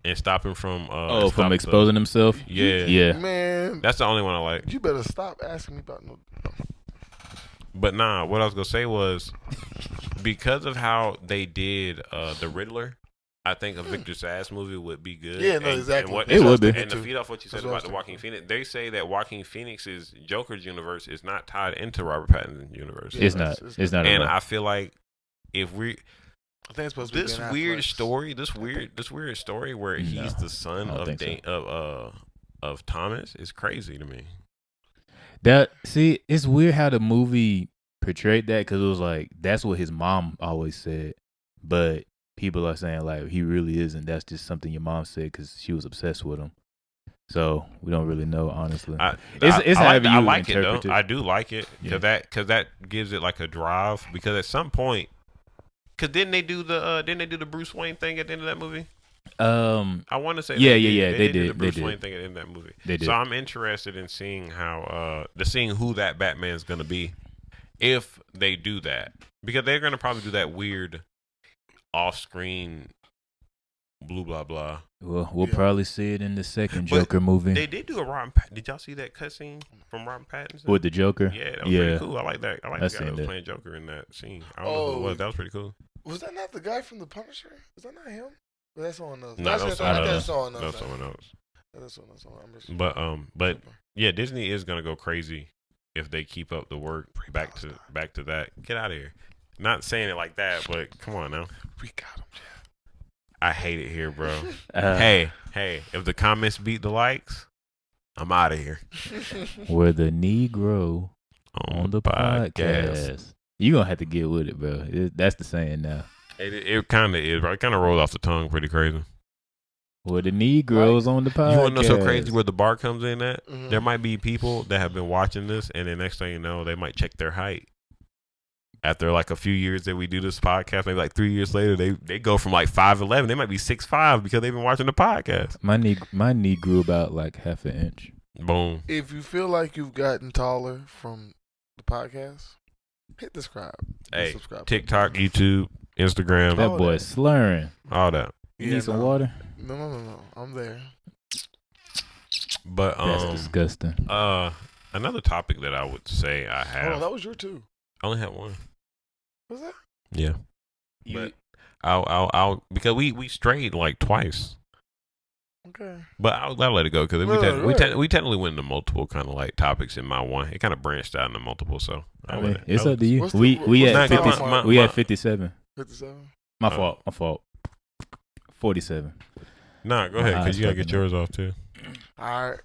and stop him from from exposing himself? Yeah. Man, that's the only one I like. You better stop asking me about no. But nah, what I was gonna say was because of how they did the Riddler, I think a Victor's Ass movie would be good. Yeah, no, exactly. It would be. And to feed off what you said about the Joaquin Phoenix, they say that Joaquin Phoenix's Joker's universe is not tied into Robert Pattinson's universe. It's not. It's not. And I feel like if we. I think it's supposed to be this weird story where he's the son of Thomas is crazy to me. It's weird how the movie portrayed that because it was like that's what his mom always said, but people are saying like he really isn't. That's just something your mom said because she was obsessed with him. So we don't really know, honestly. I like it though. I do like it because that gives it like a drive. Because at some point, because didn't they do the Bruce Wayne thing at the end of that movie? I want to say they did the Bruce Wayne thing at the end of that movie. They did. So I'm interested in seeing how seeing who that Batman's gonna be if they do that, because they're gonna probably do that weird off-screen blue blah blah. Well, we'll probably see it in the second Joker movie. They did do a Did y'all see that cutscene from Robert Pattinson with the Joker? Yeah, that was pretty cool. I like that. I like the guy that was playing Joker in that scene. I don't know who it was. That was pretty cool. Was that not the guy from The Punisher? Was that not him? Or that's someone else. No, that's someone else. That's someone else. But yeah, Disney is gonna go crazy if they keep up the work. Back to that. Get out of here. Not saying it like that, but come on now. We got him, Jeff. I hate it here, bro. Hey, if the comments beat the likes, I'm out of here. We're the Negro on the podcast. You're going to have to get with it, bro. That's the saying now. It kind of is, bro. It kind of rolls off the tongue pretty crazy. We're the Negroes on the podcast. You want to know so crazy where the bar comes in at? Mm-hmm. There might be people that have been watching this, and the next thing you know, they might check their height. After like a few years that we do this podcast, maybe like 3 years later, they go from like 5'11", they might be 6'5" because they've been watching the podcast. My knee grew about like half an inch. Boom. If you feel like you've gotten taller from the podcast, hit subscribe. Hey, subscribe. TikTok, YouTube, Instagram. That boy's slurring. All that. You need some water? No. I'm there. But that's disgusting. Another topic that I would say I have. Oh, that was your two. I only had one. Was that? Yeah. But I'll because we strayed like twice. Okay. But I'll let it go because we technically went into multiple kind of like topics in my one. It kind of branched out into multiple. So it's up to you. We at 57. 57? My fault. 47. Nah, go ahead, because you got to get yours off, too. All right,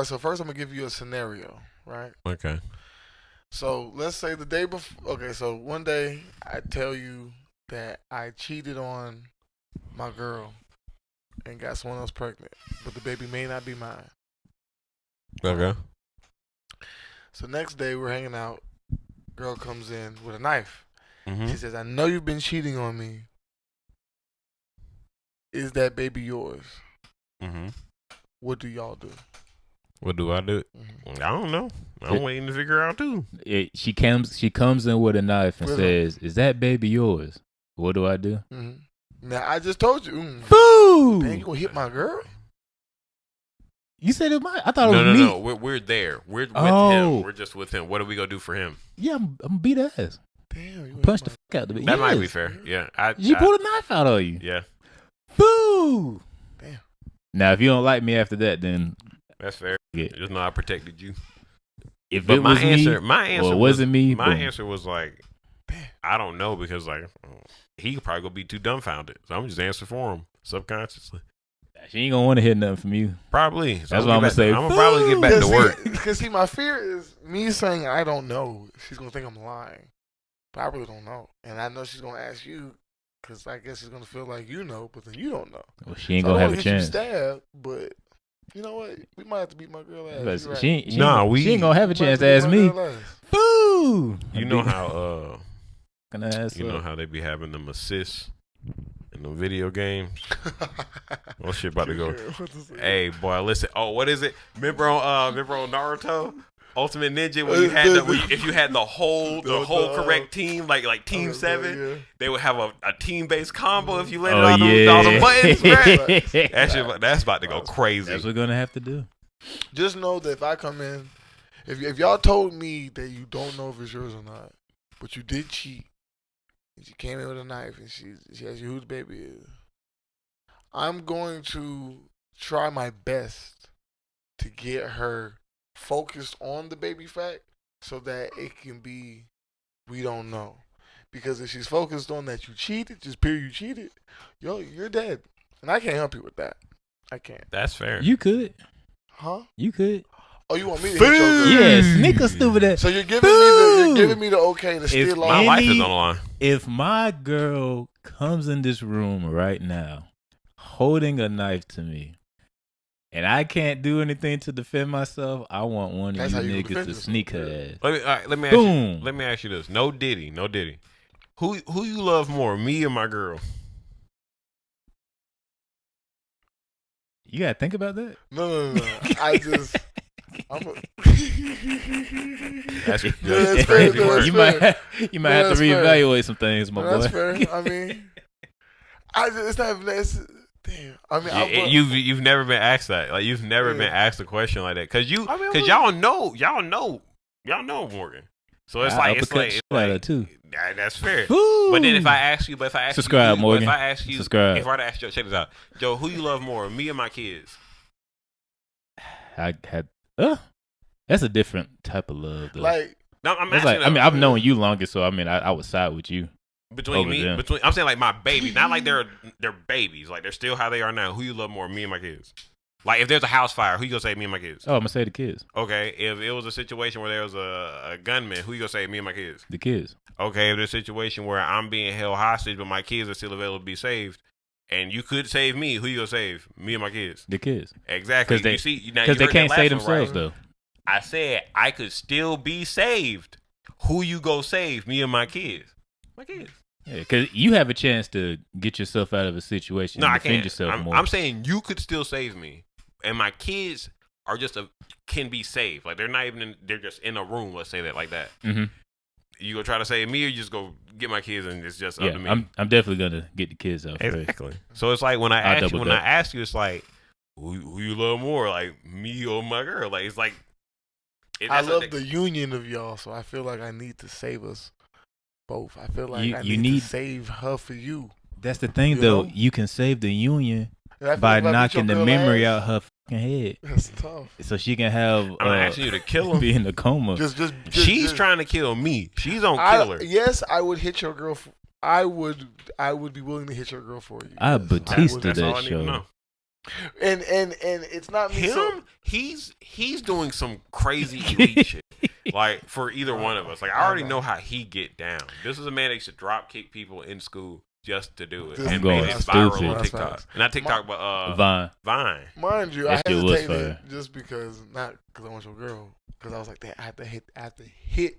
so first I'm going to give you a scenario, right? Okay. So let's say the day before. Okay, so one day I tell you that I cheated on my girl and got someone else pregnant, but the baby may not be mine. Okay. So next day we're hanging out. Girl comes in with a knife. Mm-hmm. She says, "I know you've been cheating on me. Is that baby yours?" Mm-hmm. What do y'all do? What do I do? Mm-hmm. I don't know. I'm waiting to figure out too. She comes in with a knife and says, "Is that baby yours?" What do I do? Mm-hmm. Now I just told you. Boo! Man, you gonna hit my girl? You said it might. I thought it was me. No. We're there. We're with him. We're just with him. What are we gonna do for him? Yeah, I'm gonna beat ass. Damn, you punch the fuck out of it. That might be fair. Yeah. She pulled a knife out on you. Yeah. Boo! Damn. Now, if you don't like me after that, then that's fair. Yeah. Just know I protected you. If it was my answer wasn't me. My answer was like, I don't know, because like he could probably go be too dumbfounded. So I'm just answering for him subconsciously. She ain't gonna want to hear nothing from you. Probably. So that's what I'm gonna say. I'm gonna probably get back to work. Because see, my fear is me saying I don't know. She's gonna think I'm lying, but I really don't know, and I know she's gonna ask you, because I guess she's gonna feel like you know, but then you don't know. Well, she ain't gonna have a chance. You stabbed, but you know what? We might have to beat my girl ass. Right. She ain't gonna have a chance to ask me. Boo! You know how you know how they be having them assists in the video games. Well, shit about to go. Hey, boy, listen. Oh, what is it? Remember on Naruto Ultimate Ninja when you had if you had the whole correct team, like Team 7, they would have a team based combo if you landed all the buttons. Right? That's about to go crazy. That's what we're gonna have to do. Just know that if I come in, if y'all told me that you don't know if it's yours or not, but you did cheat, and she came in with a knife and she asked you who the baby is, I'm going to try my best to get her focused on the baby fact so that it can be we don't know. Because if she's focused on that you cheated, just period, you cheated, you're dead. And I can't help you with that. I can't. That's fair. You could. Huh? You could. Oh, you want me to hit your girl? Yeah, sneaker stupid ass. So you're giving me the okay to steal off. My life is on the line. If my girl comes in this room right now holding a knife to me and I can't do anything to defend myself, I want one of you niggas to sneak her ass. Let me ask you this. No Diddy. Who you love more, me or my girl? You gotta think about that. No. I just. That's crazy work. You might have to reevaluate some things, my boy. That's fair. I mean, it's not. Damn. I mean, you've never been asked that. Like you've never been asked a question like that because y'all know Morgan. So it's like too. That's fair. Ooh. But then if I ask you, subscribe, Morgan. If I ask you, subscribe. If I ask you, check this out, Joe, who you love more, me or my kids? I had. That's a different type of love, though. Like, no, I've known you longest, so I would side with you. I'm saying like my baby, not like they're babies, like they're still how they are now. Who you love more, me and my kids? Like if there's a house fire, who you gonna say, me and my kids? Oh, I'm gonna say the kids. Okay, if it was a situation where there was a gunman, who you gonna say, me and my kids? The kids. Okay, if there's a situation where I'm being held hostage, but my kids are still available to be saved, and you could save me, who you gonna save? Me and my kids. The kids. Exactly. Because they can't save themselves, though. I said I could still be saved. Who you go save? Me and my kids. My kids. Yeah, because you have a chance to get yourself out of a situation. No, and I defend can't. yourself more. I'm saying you could still save me, and my kids are can be saved. Like they're not even. They're just in a room. Let's say that like that. Mm-hmm. You gonna try to save me, or you just go get my kids, and it's just up to me. I'm definitely gonna get the kids out. Exactly. So it's like when I ask you, it's like who you love more, like me or my girl? Like it's like. I love the union of y'all, so I feel like I need to save us both. I feel like I need to save her for you. That's the thing, though. You can save the union by knocking the memory out her fucking head. That's tough. So she can have. I'm not asking you to kill him. Be in a coma. She's trying to kill me. She's on kill her. Yes, I would hit your girl I would be willing to hit your girl for you. I Batista That's all that I need to show. know. And it's not me. Him, he's doing some crazy elite shit. Like for either one of us. Like I already know how he get down. This is a man that used to drop kick people in school just to do it. And made it viral on TikTok. Not TikTok, but Vine. Mind you, I hesitated just because not because I want your girl. Because I was like, I have to hit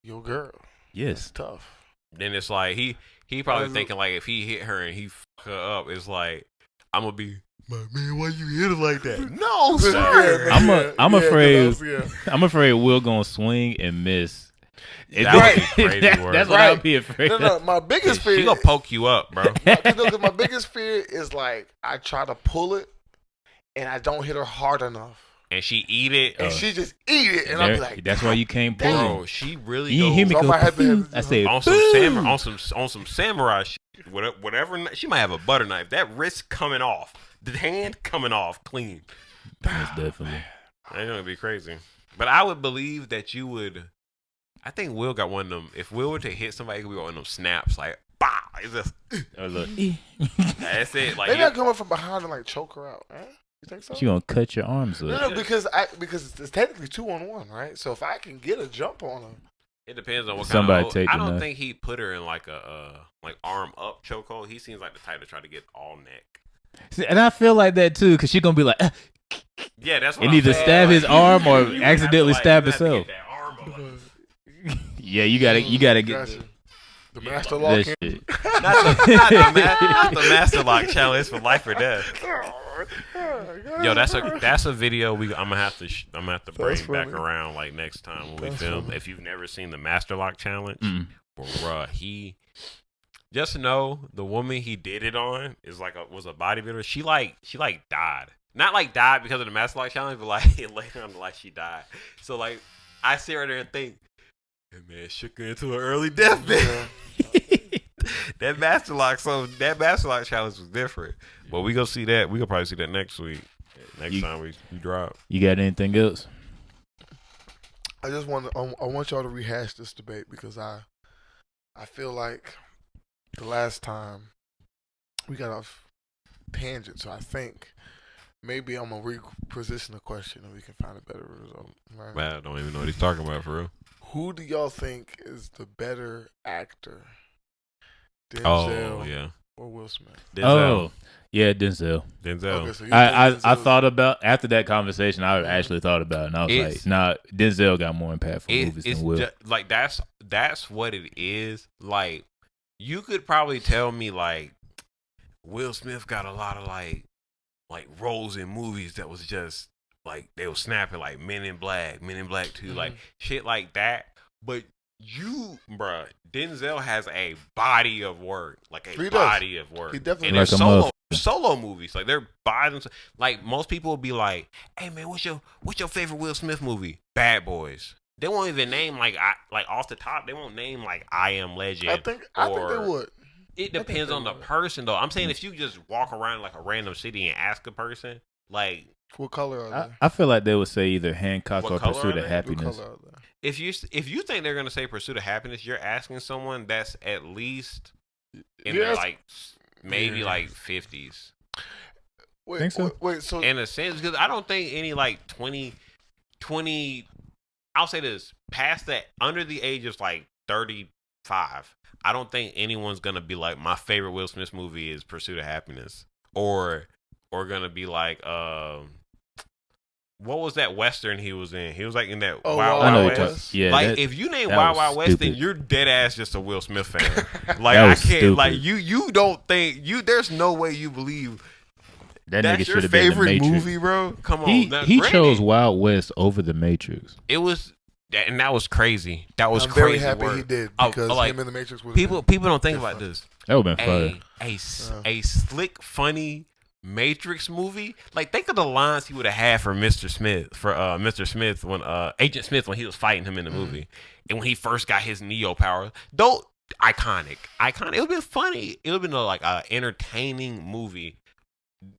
your girl. Yes. That's tough. Then it's like he probably thinking like if he hit her and he fuck her up, it's like I'm gonna be man, why you hit her like that? No, sir. I'm afraid Will gonna swing and miss. That would be crazy. That's what I'd be afraid. No, my biggest fear. She gonna poke you up, bro. Because my biggest fear is like I try to pull it and I don't hit her hard enough. And she eat it. And she just eat it. And I'll be like, that's why you can't pull. Bro, she really you hear me go, I say on some samurai shit. Whatever. She might have a butter knife. That wrist coming off. The hand coming off clean. That's definitely. That's gonna be crazy. But I would believe that you would. I think Will got one of them. If Will were to hit somebody, it could be one of them snaps. Like, bah! It's just. That's it. Like, they not coming from behind and like choke her out, right? You think so? She gonna cut your arms up. No, because it's technically 2-on-1, right? So if I can get a jump on her, it depends on what somebody kind of. take. I don't think he put her in like a like arm up chokehold. He seems like the type to try to get all neck. See, and I feel like that too, cause she gonna be like, yeah, that's what and either stab his arm or accidentally stab herself. Yeah, you gotta get. The master lock. Not the master lock challenge for life or death. Yo, that's a video I'm gonna have to bring back around like next time when we film. Funny. If you've never seen the master lock challenge, bruh, he just know the woman he did it on is was a bodybuilder. She died, not like died because of the master lock challenge, but like later on like she died. So like I sit right there and think, hey, man, shook her into an early death, man. That master lock challenge was different. But we gonna see that. We gonna probably see that next week. Next time we drop. You got anything else? I just want I want y'all to rehash this debate because I feel like the last time we got off tangent, so I think maybe I'm gonna reposition the question and we can find a better result. Right? Man, I don't even know what he's talking about for real. Who do y'all think is the better actor? Denzel or Will Smith? Denzel. Oh, yeah, Denzel. Okay, so I thought about, after that conversation, I actually thought about it, and I was like, nah, Denzel got more impactful movies than Will. Like, that's what it is. Like, you could probably tell me, like, Will Smith got a lot of, like roles in movies that was just, like, they were snapping, like Men in Black 2, like, shit like that. But bruh, Denzel has a body of work, like a body of work. He definitely and like it's solo movies, like they're by themselves. Like most people will be like, "Hey man, what's your favorite Will Smith movie?" Bad Boys. They won't even name like off the top. They won't name like I Am Legend. I think they would. It depends on the person though. I'm saying if you just walk around like a random city and ask a person, like, what color are they? I feel like they would say either Hancock or Pursuit of Happiness. If you think they're gonna say Pursuit of Happiness, you're asking someone that's at least in their like maybe like 50s. Think so? Wait, so in a sense, because I don't think any like 20. I'll say this: past that, under the age of like 35, I don't think anyone's gonna be like, my favorite Will Smith movie is Pursuit of Happiness, or gonna be like, what was that Western he was in? He was like in that Wild Wild West. Yeah, like if you name Wild Wild West, then you're dead ass just a Will Smith fan. Like I can't. Stupid. Like you don't think there's no way you believe that that's nigga your should have been favorite the Matrix movie, bro. Come on, he chose Wild West over the Matrix. It was. And that was crazy. That was I'm crazy. Very happy work. he did because like, him and the Matrix was people don't think about this. That would have been fun. A slick, funny Matrix movie. Like think of the lines he would have had for Mr. Smith when Agent Smith when he was fighting him in the movie, and when he first got his Neo power. Though iconic. It would have been funny. It would have been like an entertaining movie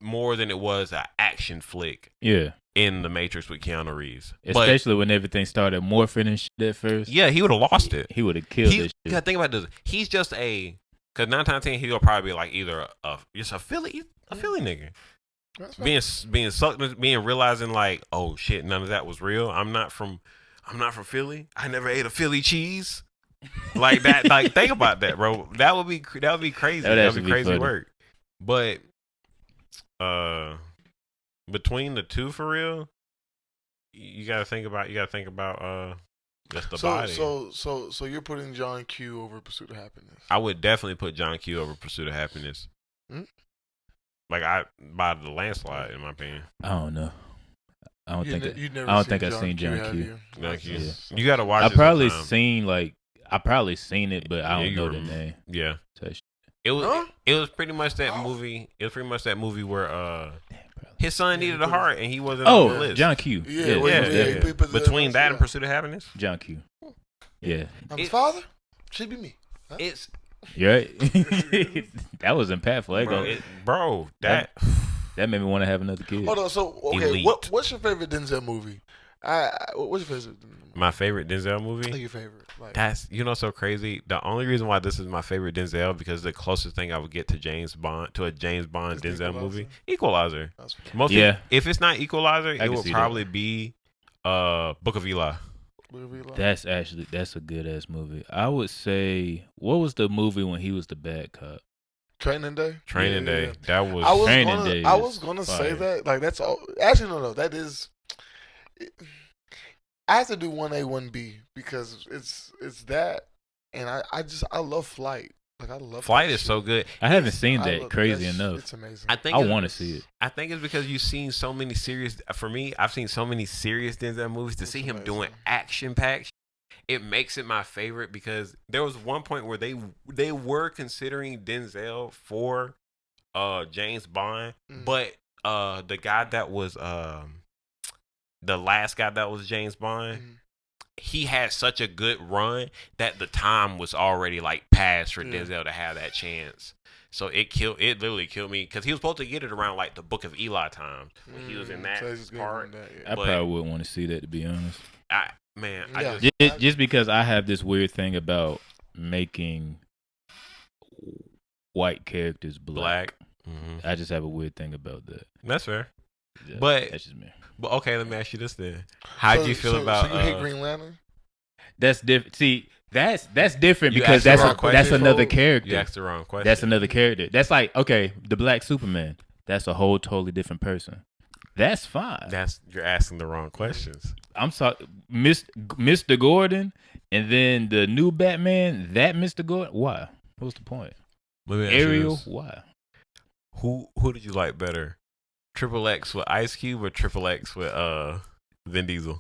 more than it was an action flick. Yeah. in the Matrix with Keanu Reeves, especially when everything started morphing and shit at first. Yeah, he would have lost it. He would have killed this shit. You gotta think about this. He's just because 9 times 10 he'll probably be like either just a Philly nigga. Being sucked, realizing like, oh shit, none of that was real. I'm not from Philly. I never ate a Philly cheese. Like that. Like think about that, bro. That would be crazy. That would be crazy work. But between the two, for real, you gotta think about just the body. So you're putting John Q over Pursuit of Happiness? I would definitely put John Q over Pursuit of Happiness. Like by the landslide, in my opinion. I don't know. I don't think I've seen John Q. You gotta watch. I probably seen it, but I don't know the name. Yeah. It was pretty much that movie. It was pretty much that movie where his son needed a heart and he wasn't on the list. John Q. Yeah. Between that and Pursuit of Happiness, John Q. Yeah. I'm his father. Should be me. Huh? You're right. That was impactful. Bro, that made me want to have another kid. Hold on. So, okay, what's your favorite Denzel movie? What's your favorite? My favorite Denzel movie? Your favorite? Like, that's so crazy. The only reason why this is my favorite Denzel because the closest thing I would get to a James Bond Denzel movie, Equalizer. If it's not Equalizer, it would probably be Book of Eli. That's a good ass movie. I would say, what was the movie when he was the bad cop? Training Day. Day. That was Training Day. I was gonna say that. Like that's all. Actually, no. That is. I have to do 1A 1B because it's that, and I love Flight. Like I love Flight is so good. I haven't seen that. Crazy enough. It's amazing. I want to see it. I think it's because you've seen so many serious. For me, I've seen so many serious Denzel movies. To see him doing action packed, it makes it my favorite because there was one point where they were considering Denzel for James Bond, but the guy that was the last guy that was James Bond. He had such a good run that the time was already like past for Denzel to have that chance. So it literally killed me because he was supposed to get it around like the Book of Eli time when he was in that part. I probably wouldn't want to see that, to be honest. Just because I have this weird thing about making white characters black. I just have a weird thing about that. That's fair. Yeah, but that's just me. But okay, let me ask you this then: How do you feel about? So you hate Green Lantern? That's different. See, that's different because that's another character. You asked the wrong question. That's another character. That's like the Black Superman. That's a whole totally different person. That's fine. You're asking the wrong questions. I'm sorry, Mr. Gordon, and then the new Batman. That Mr. Gordon. Why? What's the point? Ariel. Why? Who did you like better? Triple X with Ice Cube or Triple X with Vin Diesel?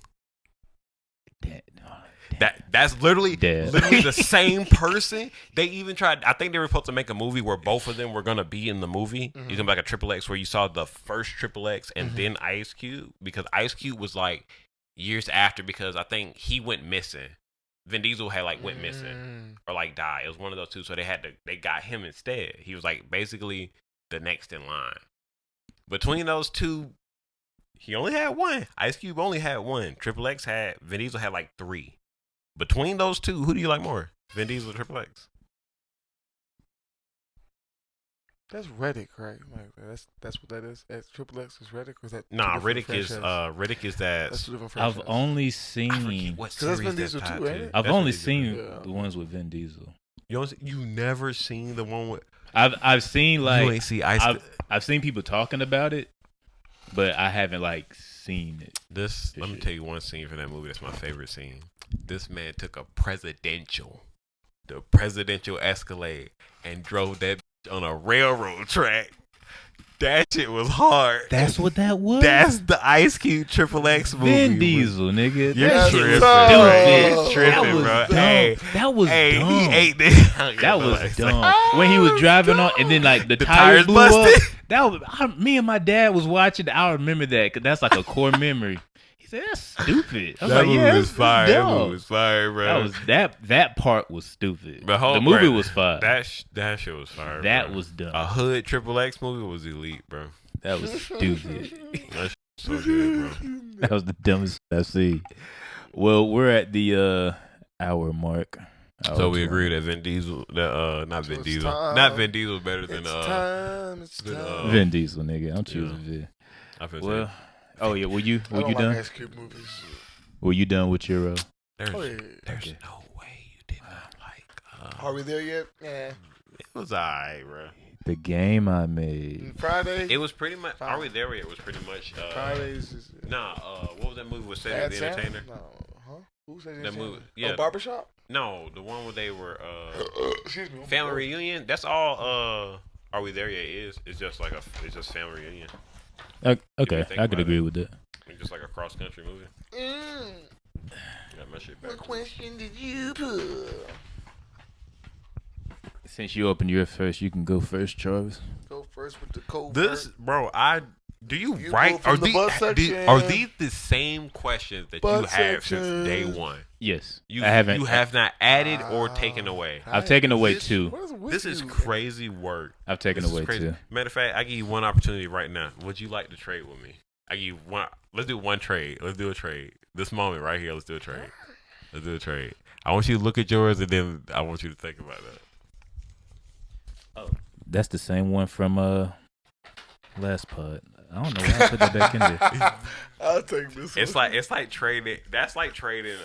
That's literally the same person. They even tried. I think they were supposed to make a movie where both of them were gonna be in the movie. You can like a Triple X where you saw the first Triple X and then Ice Cube because Ice Cube was like years after because I think he went missing. Vin Diesel had like went missing or like died. It was one of those two. So they got him instead. He was like basically the next in line. Between those two, he only had one. Ice Cube only had one. Vin Diesel had like 3. Between those two, who do you like more? Vin Diesel or Triple X? That's Riddick, right? Like that's what that is. Triple X is Riddick, or is that? Nah, Riddick is that. That's 2 different I've franchises. only seen. What series Vin Diesel that too, ain't it? I've only seen the ones with Vin Diesel. You never seen the one with. I've seen like you ain't see Ice. I've seen people talking about it, but I haven't like seen it. Let me tell you one scene from that movie that's my favorite scene. This man took the presidential Escalade and drove that on a railroad track. That shit was hard. That's what that was? That's the Ice Cube Triple X movie. Vin Diesel, nigga. You're tripping, bro. Hey, that was dumb. He ate that. That was dumb. When he was driving on, and then like the tires blew busted. Up. Me and my dad was watching. I remember that because that's like a core memory. He said, "That's stupid." I was that like, movie "Yeah, was fire. That movie was fire, bro. That part was stupid. The movie was fire. That shit was fire. That bro. was dumb. A hood Triple X movie was elite, bro. That was stupid. So good, bro. That was the dumbest I've seen. Well, we're at the hour mark. So we agree that Vin Diesel, not Vin Diesel, not Vin Diesel, better than time. Vin Diesel, nigga. I'm choosing Vin. Well, oh yeah. Were you done? Like Ice Cube movies. Were you done with your? There's no way you did not like. Are we there yet? Yeah. It was alright, bro. The game I made. Friday. It was pretty much. Are we there yet? It was pretty much. Fridays. What was that movie with Cedric the Entertainer? No. Huh? Who said that movie? Yeah. Barbershop. No, the one where they were. Excuse me. Family reunion. That's all. Are we there yet? It's just like it's just family reunion. Okay, I could agree with that. Just like a cross country movie. Got my shit back. What question did you put? Since you opened your first, you can go first, Charles. Go first with the code. Bro, do you write? Are these the same questions that you have since day one? Yes. I haven't. You have not added or taken away. I've taken away 2. This is crazy work. I've taken away 2. Matter of fact, I give you one opportunity right now. Would you like to trade with me? I give you one. Let's do one trade. Let's do a trade. This moment right here. Let's do a trade. Let's do a trade. I want you to look at yours and then I want you to think about that. Oh, that's the same one from last pod. I don't know why I put that back in there. I'll take this one. It's like trading. That's like trading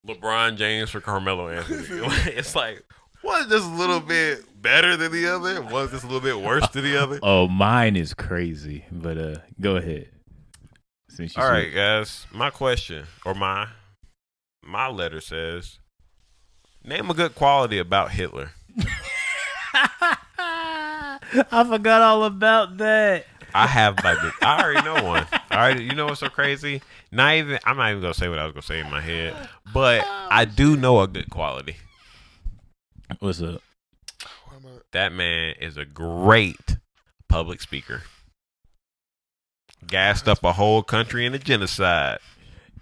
LeBron James for Carmelo Anthony. It's like, was this a little bit better than the other? Was this a little bit worse than the other? Oh, mine is crazy. But go ahead. All right, guys. My question or my letter says, name a good quality about Hitler. I forgot all about that. I already know one. You know what's so crazy? I'm not even gonna say what I was gonna say in my head, but I do know a good quality. What's up? That man is a great public speaker. Gassed up a whole country in a genocide.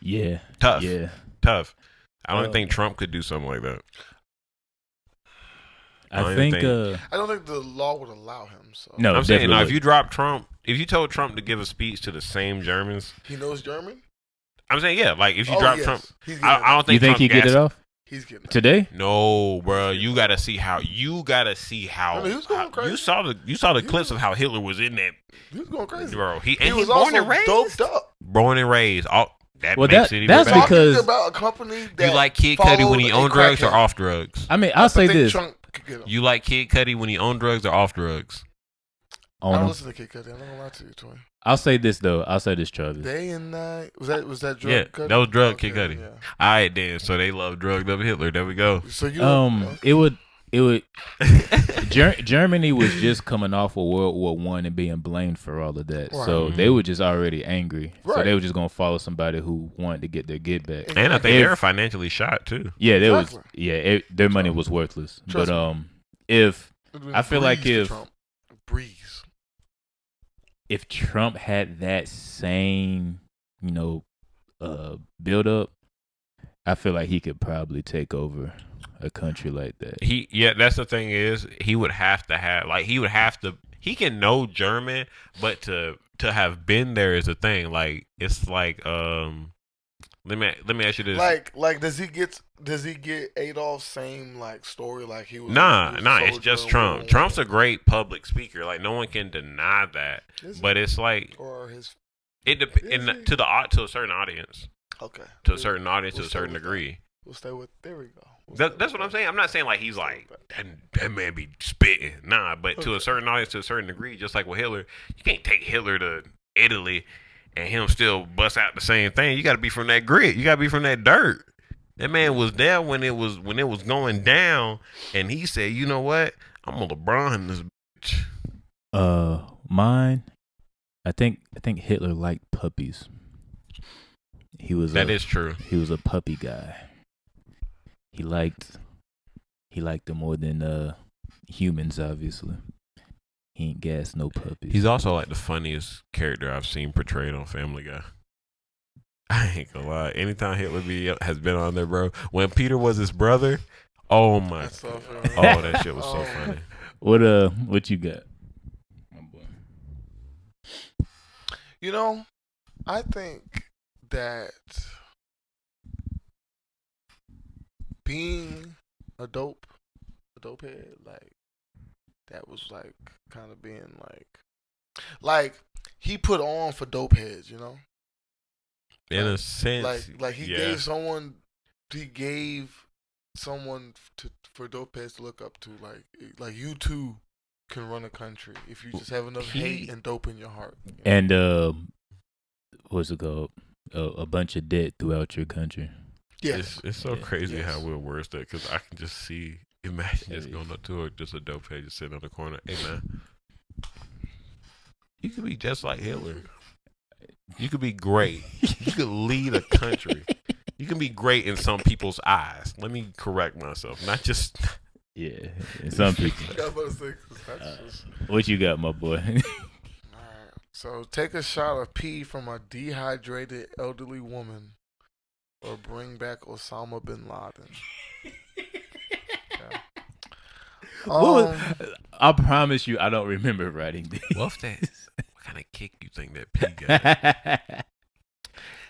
Yeah. Tough. Yeah. Tough. I don't think Trump could do something like that. I don't think the law would allow him. So no, I'm saying now, if you told Trump to give a speech to the same Germans, he knows German. I'm saying like if you drop Trump, I don't think. You think he get it off? He's getting today. No, bro. You gotta see how. He was going crazy. You saw the clips of how Hitler was in that. He was going crazy, bro. He was born also and raised. Doped up. Born and raised. That's because about a company that you like Kid Cudi when he on drugs or off drugs. I mean, I'll say this. You like Kid Cudi when he on drugs or off drugs? I don't listen to Kid Cudi. I'm not gonna lie to you, Troy. I'll say this though. Travis. Day and night. Was that drug? Yeah, Cudi? that was drug Okay, Kid Cudi. Yeah. All right, then. So they love drugged up Hitler. There we go. So it would. Germany was just coming off of World War I and being blamed for all of that, right. so they were just already angry. Right. So they were just gonna follow somebody who wanted to get their get back. And I think they were financially shot too. Yeah, their money was worthless. But I feel like if Trump had that same build up, I feel like he could probably take over a country like that. That's the thing is he would have to he can know German, but to have been there is a thing. Like it's like let me ask you this. Like does he get Adolf's same like story like he was? Nah, it's just Trump. Trump's a great public speaker. Like no one can deny that. But it's like or his it depends to a certain audience. Okay. To a certain audience, to a certain degree. We'll stay with. There we go. That's what I'm saying. I'm not saying like he's like that man be spitting. Nah, but to a certain audience, to a certain degree, just like with Hitler, you can't take Hitler to Italy and him still bust out the same thing. You got to be from that grit. You got to be from that dirt. That man was there when it was going down, and he said, "You know what? I'm gonna LeBron this bitch." Mine. I think Hitler liked puppies. That is true. He was a puppy guy. He liked them more than humans, obviously. He ain't gassed no puppies. He's also like the funniest character I've seen portrayed on Family Guy. I ain't gonna lie. Anytime Hitler has been on there, bro. When Peter was his brother, oh my god. So oh, that shit was so funny. What you got? You know, I think that being a dope head, like that was like kind of being like he put on for dope heads, you know. In a sense, like he gave someone for dope heads to look up to, like you too can run a country if you just have enough hate and dope in your heart. You know? And what's it called? A bunch of debt throughout your country. Yes. It's so crazy how we'll words that, because I can just imagine just going up to just a dope head just sitting on the corner. Hey man, you could be just like Hitler. You could be great. You could lead a country. You can be great in some people's eyes. Let me correct myself. Not just... Yeah, some people. What you got, my boy? All right. So take a shot of pee from a dehydrated elderly woman, or bring back Osama bin Laden. I promise you, I don't remember writing this. What's that? What kind of kick you think that pee got?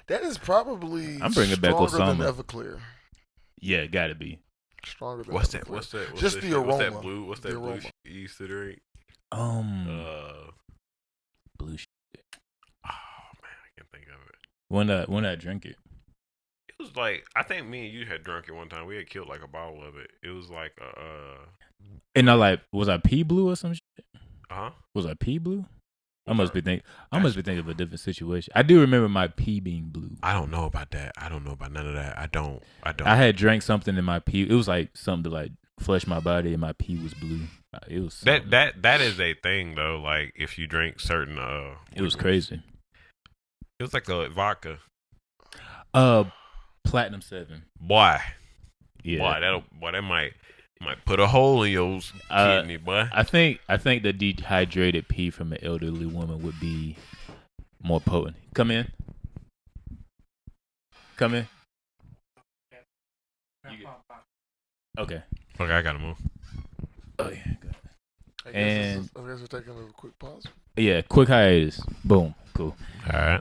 That is probably I'm bringing back Osama. Than Everclear. Yeah, gotta be stronger than What's Everclear. that? Just the aroma. What's that blue? What's that blue you used to drink? Blue shit. Oh man, I can't think of it. When I drink it, it was like, I think me and you had drunk it one time. We had killed like a bottle of it. It was like and was I pea blue or some shit? Was I pea blue? I must be thinking of a different situation. I do remember my pee being blue. I don't know about that. I don't know about none of that. I don't. I had drank something in my pee. It was like something to like flush my body, and my pee was blue. It was that is a thing though. Like if you drink certain it was crazy. It was like a vodka. Platinum 7. Boy. Yeah. Boy, that might put a hole in your kidney, boy. I think the dehydrated pee from an elderly woman would be more potent. Come in. Okay, I gotta move. Oh yeah. I guess we're taking a quick pause. Yeah, quick hiatus. Boom. Cool. All right.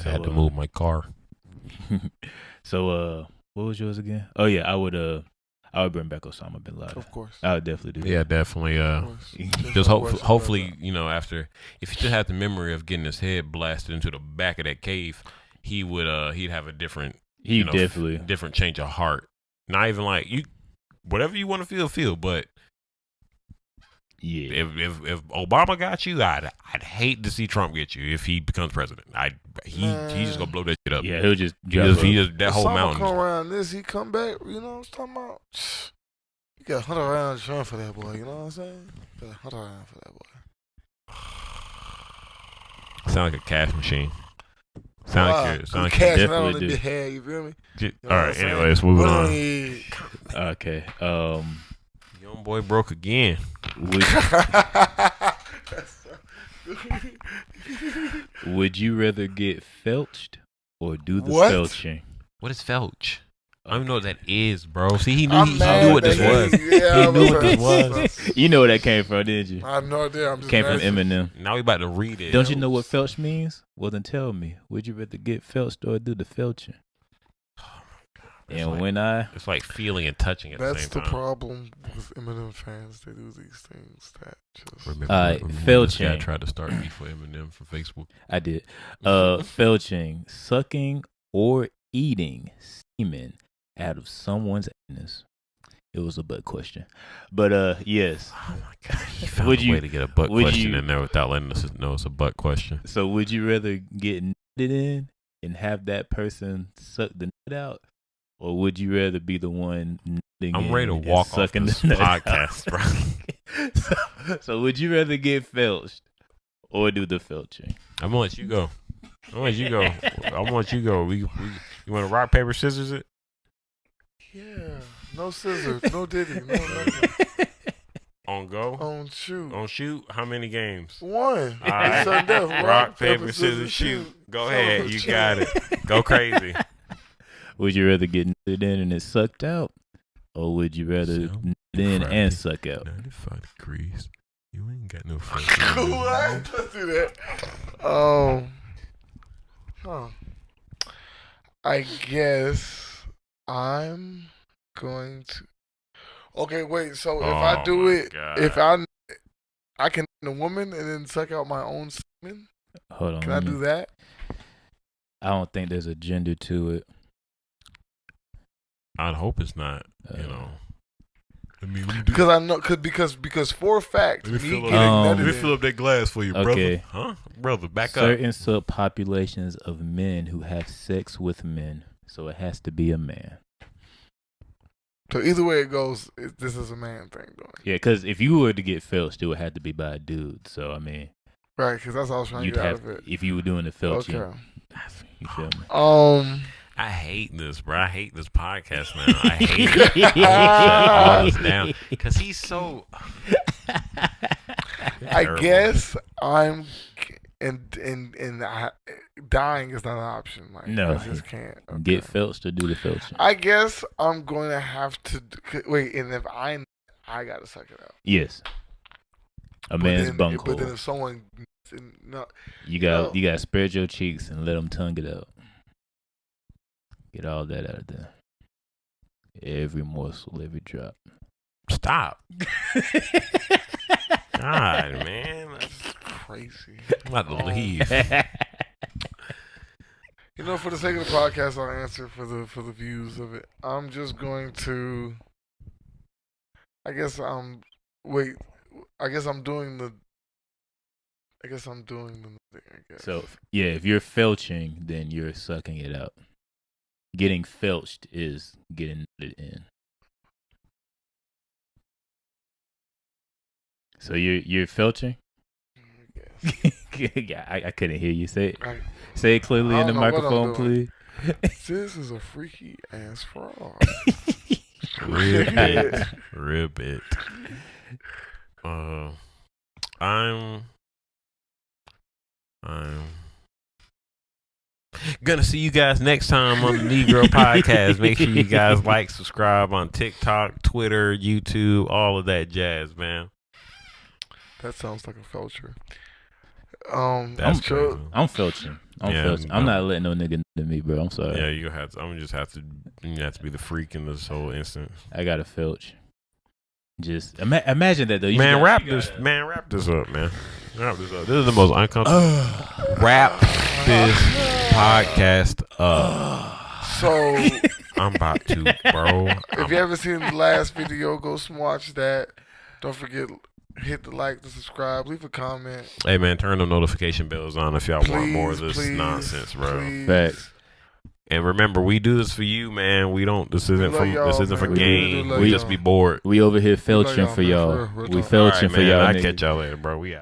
I had to move my car. So what was yours again? Oh yeah, I would bring back Osama bin Laden. Of course. I would definitely do. Yeah, definitely. Just hopefully, after, if he still had the memory of getting his head blasted into the back of that cave, he would he'd have a different different change of heart. Not even like whatever you want to feel, but yeah. If Obama got you, I'd hate to see Trump get you if he becomes president. He's just gonna blow that shit up. Yeah, he'll just that whole mountain. Come around this, he come back. You know what I'm talking about? You got 100 rounds shot for that boy. You know what I'm saying? Got 100 rounds for that boy. Sound like a cash machine. Sound like cash definitely do. Head, you feel me? All right. Anyways, moving on. Okay. Young boy broke again. Would you rather get felched or do the What? felching? What is Feltch? I don't even know what that is, bro. See, he knew what this was. Yeah, he knew what this was. You know where that came from, didn't you? I have no idea. I'm just came from Eminem. Now we about to read it. Don't you know what felch means? Well, then tell me. Would you rather get felched or do the felching? It's like feeling and touching at the same time. That's the problem with Eminem fans. They do these things that just... Remember felching. I tried to start beef with Eminem from Facebook. I did. Felching, sucking or eating semen out of someone's anus. It was a butt question. But yes. Oh my God. You found a way to get a butt question in there without letting us know it's a butt question. So would you rather get nutted in and have that person suck the nut out? Or would you rather be the one nutting I'm ready to walk off this podcast, bro. So would you rather get felched or do the felching? I'm gonna let you go. I'm gonna let you go. You want to rock, paper, scissors it? Yeah. No scissors. No diddy. No nothing. On go? On shoot. On shoot? How many games? One. All right. Rock, paper, scissors, shoot. Go ahead. You got it. Go crazy. Would you rather get nutted in and it sucked out? Or would you rather nut in and suck out? 95 degrees. You ain't got no friends. What? Let's do that. I guess I'm going to. Okay, wait. So if I do it, God. if I can a woman and then suck out my own semen. Hold on. Can I do that? I don't think there's a gender to it. I'd hope it's not. You know. I mean, because I know, because for a fact, let me fill up that glass for you, okay. brother. Huh, brother? Back Certain up. Certain subpopulations of men who have sex with men, so it has to be a man. So either way it goes, this is a man thing going. Yeah, because if you were to get Feltch, it would have to be by a dude. So I mean, right? Because that's what I was trying to get out of it. If you were doing the Feltch, okay. You feel me? I hate this, bro. I hate this podcast now. I hate it. I hate shut all this down because he's so. I guess I'm, and dying is not an option. Like, no, I just can't. Okay. Get Feltch to do the Feltch. I guess I'm going to have to wait, and if I gotta suck it out. Yes. A man's bunghole. But then if someone, no, you gotta spread your cheeks and let them tongue it out. Get all that out of there. Every morsel, every drop. Stop. God, man. That's crazy. I'm about to leave. You know, for the sake of the podcast, I'll answer for the views of it. I'm just going to. I guess I'm doing the thing. I guess. So yeah, if you're felching, then you're sucking it out. Getting felched is getting it in. So you're felching? Yeah, I couldn't hear you say it. Say it clearly in the microphone, please. This is a freaky ass fraud. Rib it. I'm gonna see you guys next time on the Negro Podcast. Make sure you guys like, subscribe on TikTok, Twitter, YouTube, all of that jazz, man. That sounds like a felcher. I'm felching. I'm not letting no nigga to me, bro. I'm sorry. Yeah, you have to. You have to be the freak in this whole instance. I got to felch. Just imagine that though. Wrap this up, man. Wrap this up. This is the most uncomfortable. Wrap this podcast up. So I'm about to, bro. If you haven't seen the last video, go watch that. Don't forget, hit the like, the subscribe, leave a comment. Hey man, turn the notification bells on if y'all want more of this nonsense, bro. Facts. And remember, we do this for you, man. We don't. This isn't for gain. We just be bored. We over here felching for y'all. We felching for y'all. I catch y'all later, bro. We out.